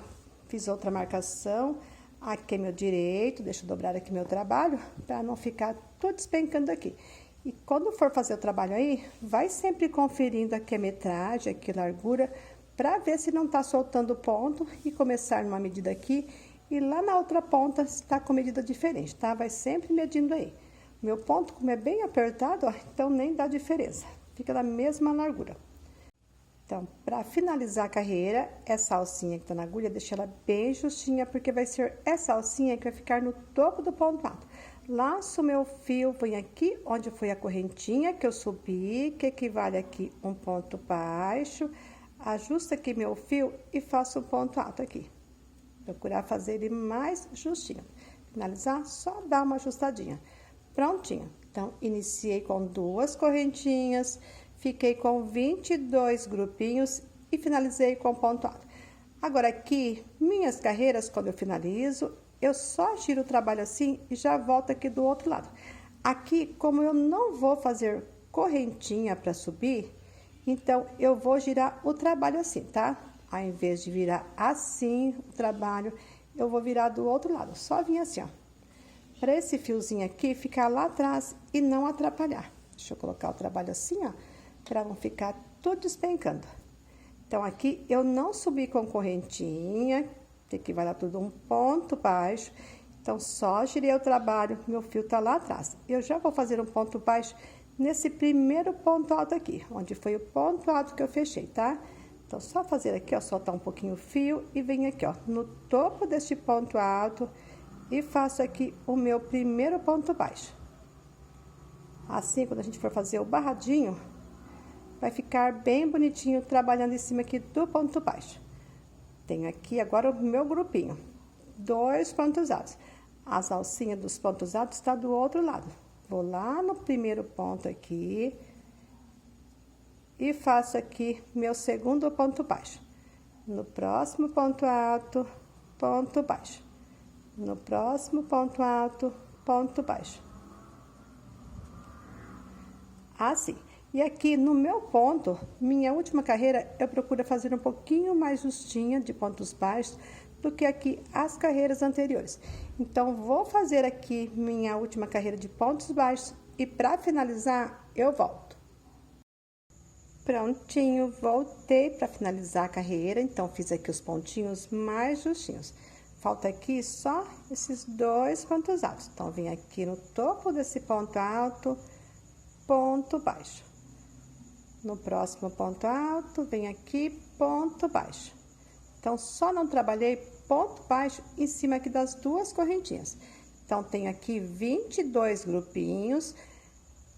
fiz outra marcação, aqui é meu direito, deixa eu dobrar aqui meu trabalho, para não ficar tudo despencando aqui. E quando for fazer o trabalho aí, vai sempre conferindo aqui a metragem, aqui a largura, para ver se não tá soltando ponto e começar numa medida aqui e lá na outra ponta está com medida diferente, tá? Vai sempre medindo aí. Meu ponto, como é bem apertado, ó, então nem dá diferença, fica da mesma largura. Então, para finalizar a carreira, essa alcinha que tá na agulha, deixa ela bem justinha, porque vai ser essa alcinha que vai ficar no topo do ponto alto. Laço meu fio, venho aqui onde foi a correntinha que eu subi, que equivale aqui um ponto baixo, ajusto aqui meu fio e faço um ponto alto aqui. Procurar fazer ele mais justinho. Finalizar, só dar uma ajustadinha. Prontinho. Então, iniciei com 2 correntinhas, fiquei com 22 grupinhos e finalizei com ponto alto. Agora aqui, minhas carreiras, quando eu finalizo, eu só giro o trabalho assim e já volto aqui do outro lado. Aqui, como eu não vou fazer correntinha para subir, então eu vou girar o trabalho assim, tá? Ao invés de virar assim o trabalho, eu vou virar do outro lado. Só vir assim, ó. Para esse fiozinho aqui ficar lá atrás e não atrapalhar. Deixa eu colocar o trabalho assim, ó, para não ficar tudo despencando. Então, aqui eu não subi com correntinha, tem que vai dar tudo um ponto baixo. Então, só girei o trabalho, meu fio tá lá atrás. Eu já vou fazer um ponto baixo nesse primeiro ponto alto aqui, onde foi o ponto alto que eu fechei, tá? Então, só fazer aqui, ó, soltar um pouquinho o fio e venho aqui, ó, no topo deste ponto alto e faço aqui o meu primeiro ponto baixo. Assim, quando a gente for fazer o barradinho, vai ficar bem bonitinho trabalhando em cima aqui do ponto baixo. Tenho aqui agora o meu grupinho, 2 pontos altos. As alcinhas dos pontos altos tá do outro lado. Vou lá no primeiro ponto aqui e faço aqui meu segundo ponto baixo. No próximo ponto alto, ponto baixo. No próximo ponto alto, ponto baixo. Assim. E aqui no meu ponto, minha última carreira, eu procuro fazer um pouquinho mais justinha de pontos baixos do que aqui as carreiras anteriores. Então, vou fazer aqui minha última carreira de pontos baixos e para finalizar, eu volto. Prontinho, voltei para finalizar a carreira, então fiz aqui os pontinhos mais justinhos. Falta aqui só esses 2 pontos altos. Então, vem aqui no topo desse ponto alto, ponto baixo. No próximo ponto alto, vem aqui, ponto baixo. Então, só não trabalhei ponto baixo em cima aqui das 2 correntinhas. Então, tenho aqui 22 grupinhos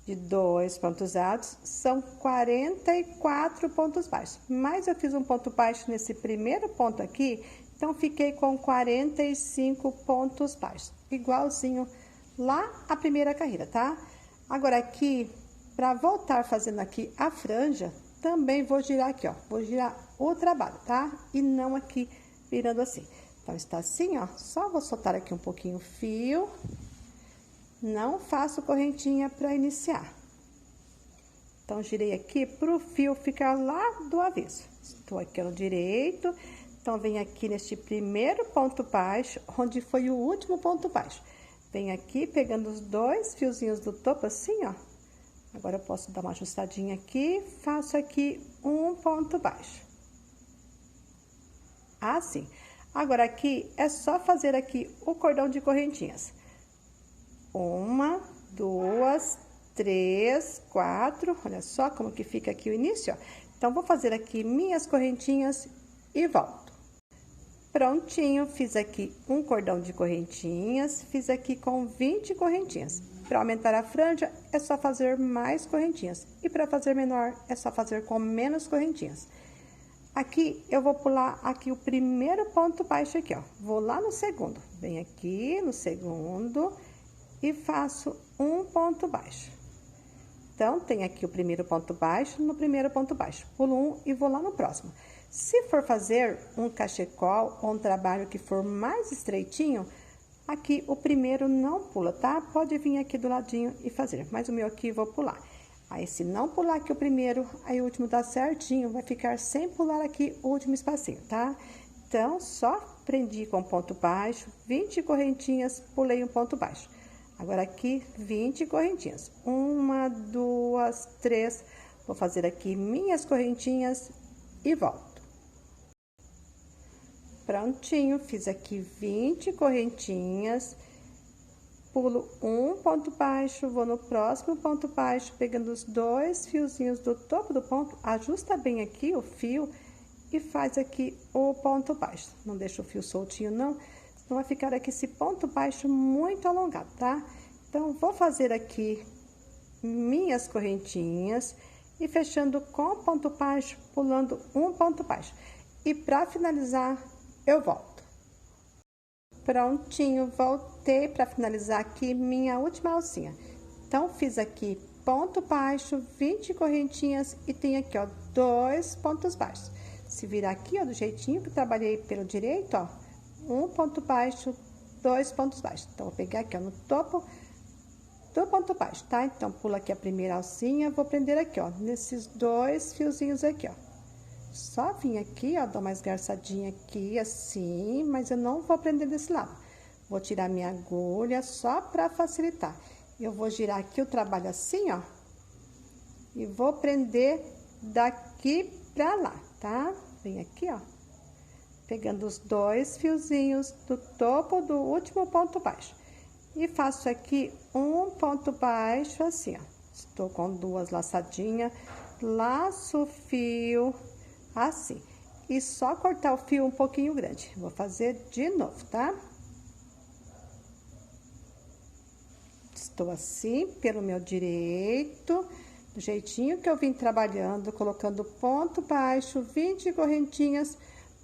de 2 pontos altos, são 44 pontos baixos. Mas eu fiz um ponto baixo nesse primeiro ponto aqui, então, fiquei com 45 pontos baixos, igualzinho lá a primeira carreira, tá? Agora, aqui, para voltar fazendo aqui a franja, também vou girar aqui, ó. Vou girar o trabalho, tá? E não aqui, virando assim. Então, está assim, ó. Só vou soltar aqui um pouquinho o fio. Não faço correntinha para iniciar. Então, girei aqui pro fio ficar lá do avesso. Estou aqui no direito. Então, venho aqui neste primeiro ponto baixo, onde foi o último ponto baixo. Venho aqui pegando os 2 fiozinhos do topo assim, ó. Agora, eu posso dar uma ajustadinha aqui, faço aqui um ponto baixo. Assim. Agora, aqui, é só fazer aqui o cordão de correntinhas. 1, 2, 3, 4, olha só como que fica aqui o início, ó. Então, vou fazer aqui minhas correntinhas e volto. Prontinho, fiz aqui um cordão de correntinhas, fiz aqui com 20 correntinhas. Para aumentar a franja, é só fazer mais correntinhas. E para fazer menor, é só fazer com menos correntinhas. Aqui, eu vou pular aqui o primeiro ponto baixo aqui, ó. Vou lá no segundo. Venho aqui no segundo e faço um ponto baixo. Então, tem aqui o primeiro ponto baixo, no primeiro ponto baixo. Pulo um e vou lá no próximo. Se for fazer um cachecol ou um trabalho que for mais estreitinho, Aqui, o primeiro não pula, tá? Pode vir aqui do ladinho e fazer, mas o meu aqui vou pular. Aí, se não pular aqui o primeiro, aí o último dá certinho, vai ficar sem pular aqui o último espacinho, tá? Então, só prendi com ponto baixo, 20 correntinhas, pulei um ponto baixo. Agora, aqui, 20 correntinhas. 1, 2, 3. Vou fazer aqui minhas correntinhas e volto. Prontinho, fiz aqui 20 correntinhas. Pulo um ponto baixo, vou no próximo ponto baixo, pegando os 2 fiozinhos do topo do ponto, ajusta bem aqui o fio e faz aqui o ponto baixo. Não deixa o fio soltinho, não, senão vai ficar aqui esse ponto baixo muito alongado, tá? Então, vou fazer aqui minhas correntinhas e fechando com ponto baixo, pulando um ponto baixo. E pra finalizar, eu volto. Prontinho, voltei para finalizar aqui minha última alcinha. Então, fiz aqui ponto baixo, 20 correntinhas e tem aqui, ó, 2 pontos baixos. Se virar aqui, ó, do jeitinho que eu trabalhei pelo direito, ó, um ponto baixo, 2 pontos baixos. Então, vou pegar aqui, ó, no topo do ponto baixo, tá? Então, pula aqui a primeira alcinha, vou prender aqui, ó, nesses 2 fiozinhos aqui, ó. Só vim aqui, ó, dou uma esgarçadinha aqui, assim, mas eu não vou prender desse lado. Vou tirar minha agulha só pra facilitar. Eu vou girar aqui o trabalho assim, ó, e vou prender daqui pra lá, tá? Vem aqui, ó, pegando os 2 fiozinhos do topo do último ponto baixo. E faço aqui um ponto baixo assim, ó. Estou com 2 laçadinhas, laço o fio assim. E só cortar o fio um pouquinho grande. Vou fazer de novo, tá? Estou assim, pelo meu direito, do jeitinho que eu vim trabalhando, colocando ponto baixo, 20 correntinhas,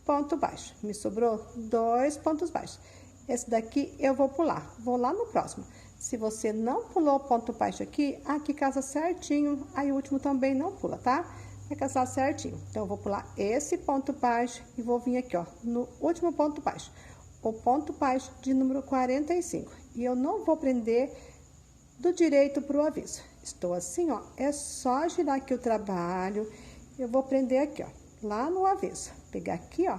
ponto baixo. Me sobrou 2 pontos baixos. Esse daqui eu vou pular, vou lá no próximo. Se você não pulou ponto baixo aqui, aqui casa certinho, aí o último também não pula, tá? Vai casar certinho. Então, eu vou pular esse ponto baixo e vou vir aqui, ó, no último ponto baixo. O ponto baixo de número 45. E eu não vou prender do direito pro avesso. Estou assim, ó, é só girar aqui o trabalho. Eu vou prender aqui, ó, lá no avesso. Pegar aqui, ó,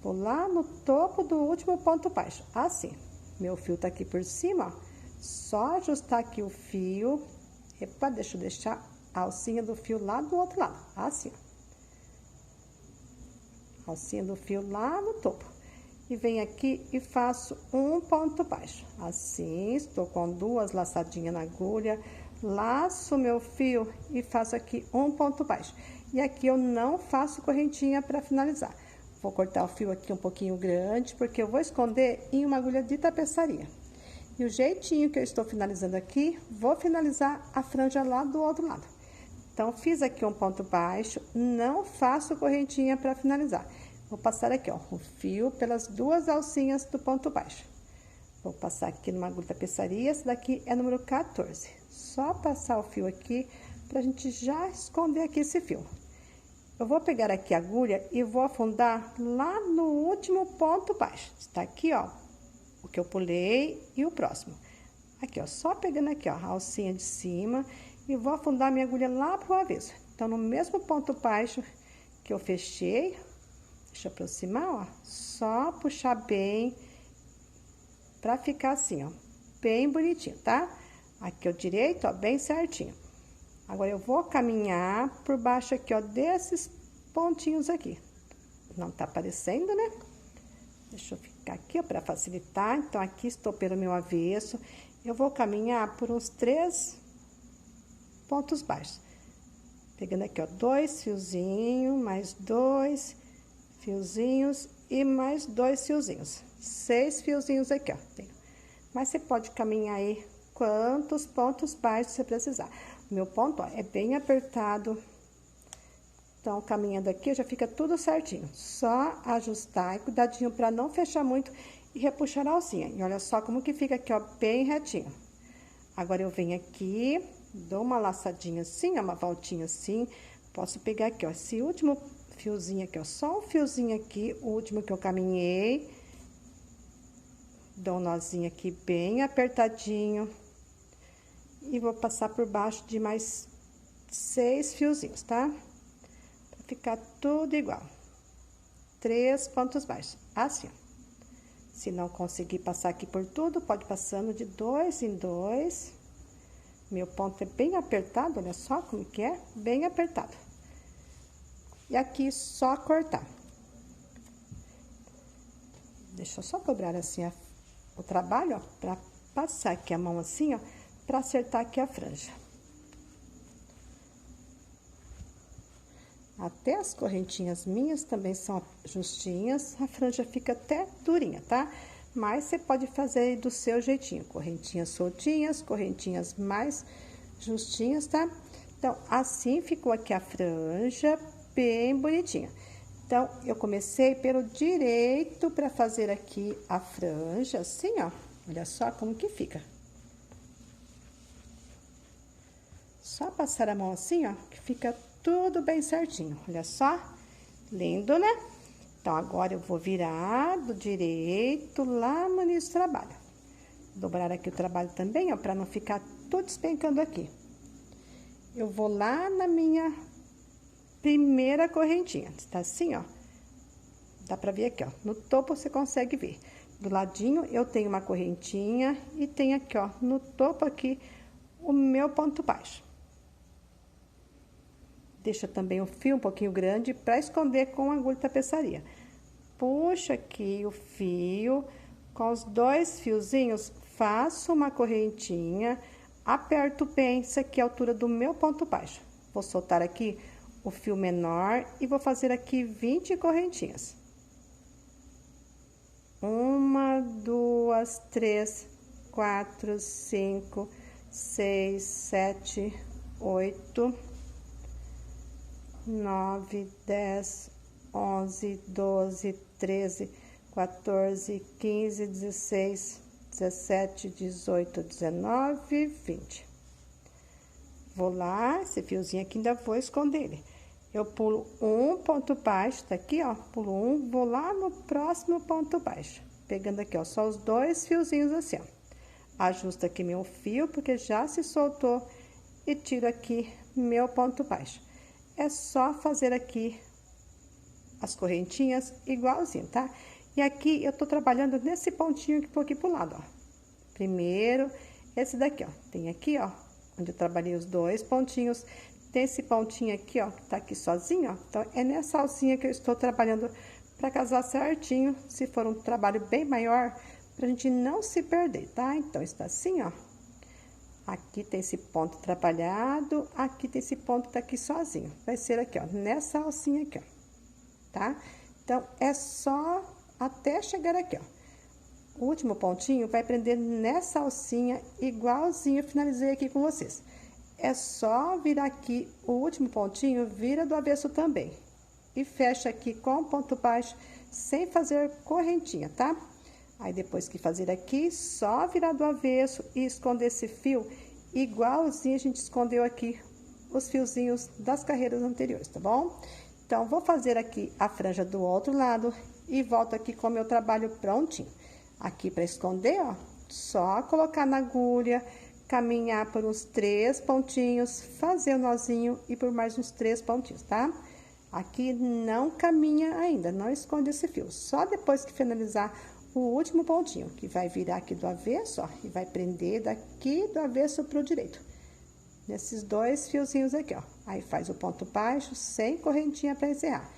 vou lá no topo do último ponto baixo, assim. Meu fio tá aqui por cima, ó. Só ajustar aqui o fio. Epa, deixa eu deixar a alcinha do fio lá do outro lado, assim, ó. Alcinha do fio lá no topo. E venho aqui e faço um ponto baixo. Assim, estou com 2 laçadinhas na agulha, laço meu fio e faço aqui um ponto baixo. E aqui eu não faço correntinha para finalizar. Vou cortar o fio aqui um pouquinho grande, porque eu vou esconder em uma agulha de tapeçaria. E o jeitinho que eu estou finalizando aqui, vou finalizar a franja lá do outro lado. Então, fiz aqui um ponto baixo, não faço correntinha para finalizar. Vou passar aqui, ó, o fio pelas 2 alcinhas do ponto baixo. Vou passar aqui numa agulha de tapeçaria, esse daqui é número 14. Só passar o fio aqui pra gente já esconder aqui esse fio. Eu vou pegar aqui a agulha e vou afundar lá no último ponto baixo. Está aqui, ó, o que eu pulei e o próximo. Aqui, ó, só pegando aqui, ó, a alcinha de cima e vou afundar minha agulha lá pro avesso. Então, no mesmo ponto baixo que eu fechei, deixa eu aproximar, ó, só puxar bem pra ficar assim, ó, bem bonitinho, tá? Aqui o direito, ó, bem certinho. Agora, eu vou caminhar por baixo aqui, ó, desses pontinhos aqui. Não tá aparecendo, né? Deixa eu ficar aqui, ó, pra facilitar. Então, aqui estou pelo meu avesso. Eu vou caminhar por uns 3 pontos baixos. Pegando aqui, ó, 2 fiozinhos, mais 2 fiozinhos e mais 2 fiozinhos. 6 fiozinhos aqui, ó. Mas você pode caminhar aí quantos pontos baixos você precisar. O meu ponto, ó, é bem apertado. Então, caminhando aqui, já fica tudo certinho. Só ajustar e cuidadinho pra não fechar muito e repuxar a alcinha. E olha só como que fica aqui, ó, bem retinho. Agora, eu venho aqui, dou uma laçadinha assim, ó, uma voltinha assim. Posso pegar aqui, ó, esse último fiozinho aqui, ó, só um fiozinho aqui, o último que eu caminhei. Dou um nozinho aqui bem apertadinho. E vou passar por baixo de mais 6 fiozinhos, tá? Pra ficar tudo igual. 3 pontos baixos, assim, ó. Se não conseguir passar aqui por tudo, pode passando de 2 em 2. Meu ponto é bem apertado, olha só como que é, bem apertado. E aqui só cortar. Deixa eu só dobrar assim o trabalho, ó, pra passar aqui a mão assim, ó, pra acertar aqui a franja. Até as correntinhas minhas também são justinhas, a franja fica até durinha, tá? Mas você pode fazer aí do seu jeitinho, correntinhas soltinhas, correntinhas mais justinhas, tá? Então, assim ficou aqui a franja, bem bonitinha. Então, eu comecei pelo direito pra fazer aqui a franja, assim, ó. Olha só como que fica. Só passar a mão assim, ó, que fica tudo bem certinho, olha só, lindo, né? Então, agora eu vou virar do direito lá no início do trabalho. Dobrar aqui o trabalho também, ó, pra não ficar tudo despencando aqui. Eu vou lá na minha primeira correntinha, tá assim, ó. Dá pra ver aqui, ó, no topo você consegue ver. Do ladinho eu tenho uma correntinha e tem aqui, ó, no topo aqui, o meu ponto baixo. Deixa também o fio um pouquinho grande para esconder com a agulha de tapeçaria. Puxa aqui o fio, com os 2 fiozinhos, faço uma correntinha, aperto bem, isso aqui é a altura do meu ponto baixo. Vou soltar aqui o fio menor e vou fazer aqui 20 correntinhas. 1, 2, 3, 4, 5, 6, 7, 8... 9, 10, 11, 12, 13, 14, 15, 16, 17, 18, 19, 20. Vou lá, esse fiozinho aqui ainda vou esconder ele. Eu pulo um ponto baixo, tá aqui, ó, pulo um, vou lá no próximo ponto baixo. Pegando aqui, ó, só os 2 fiozinhos assim, ó. Ajusto aqui meu fio, porque já se soltou, e tiro aqui meu ponto baixo. É só fazer aqui as correntinhas igualzinho, tá? E aqui eu tô trabalhando nesse pontinho que tô aqui pro lado, ó. Primeiro, esse daqui, ó. Tem aqui, ó, onde eu trabalhei os 2 pontinhos. Tem esse pontinho aqui, ó, que tá aqui sozinho, ó. Então, é nessa alcinha que eu estou trabalhando pra casar certinho, se for um trabalho bem maior, pra gente não se perder, tá? Então, está assim, ó. Aqui tem esse ponto trabalhado, aqui tem esse ponto que tá aqui sozinho. Vai ser aqui, ó, nessa alcinha aqui, ó, tá? Então, é só até chegar aqui, ó. O último pontinho vai prender nessa alcinha, igualzinho eu finalizei aqui com vocês. É só virar aqui, o último pontinho vira do avesso também. E fecha aqui com ponto baixo, sem fazer correntinha, tá? Aí, depois que fazer aqui, só virar do avesso e esconder esse fio, igualzinho a gente escondeu aqui os fiozinhos das carreiras anteriores, tá bom? Então, vou fazer aqui a franja do outro lado e volto aqui com o meu trabalho prontinho. Aqui para esconder, ó, só colocar na agulha, caminhar por uns 3 pontinhos, fazer o nozinho e por mais uns 3 pontinhos, tá? Aqui não caminha ainda, não esconde esse fio, só depois que finalizar o último pontinho, que vai virar aqui do avesso, ó, e vai prender daqui do avesso pro direito. Nesses 2 fiozinhos aqui, ó. Aí, faz o ponto baixo, sem correntinha para encerrar.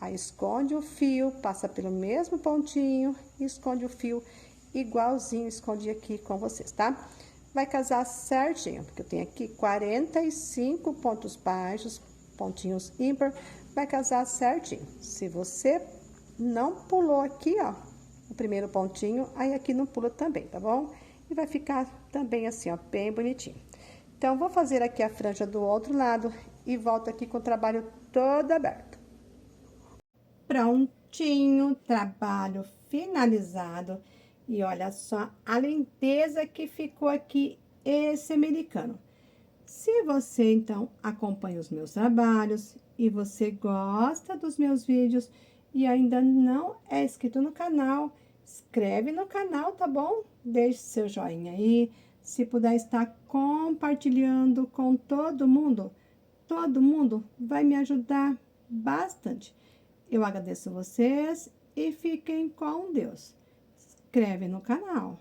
Aí, esconde o fio, passa pelo mesmo pontinho e esconde o fio igualzinho, escondi aqui com vocês, tá? Vai casar certinho, porque eu tenho aqui 45 pontos baixos, pontinhos ímpar, vai casar certinho. Se você não pulou aqui, ó, o primeiro pontinho, aí aqui não pula também, tá bom? E vai ficar também assim, ó, bem bonitinho. Então, vou fazer aqui a franja do outro lado e volto aqui com o trabalho todo aberto. Prontinho, trabalho finalizado. E olha só a lindeza que ficou aqui esse americano. Se você, então, acompanha os meus trabalhos e você gosta dos meus vídeos e ainda não é inscrito no canal, inscreve no canal, tá bom? Deixe seu joinha aí. Se puder estar compartilhando com todo mundo vai me ajudar bastante. Eu agradeço vocês e fiquem com Deus. Inscreve no canal.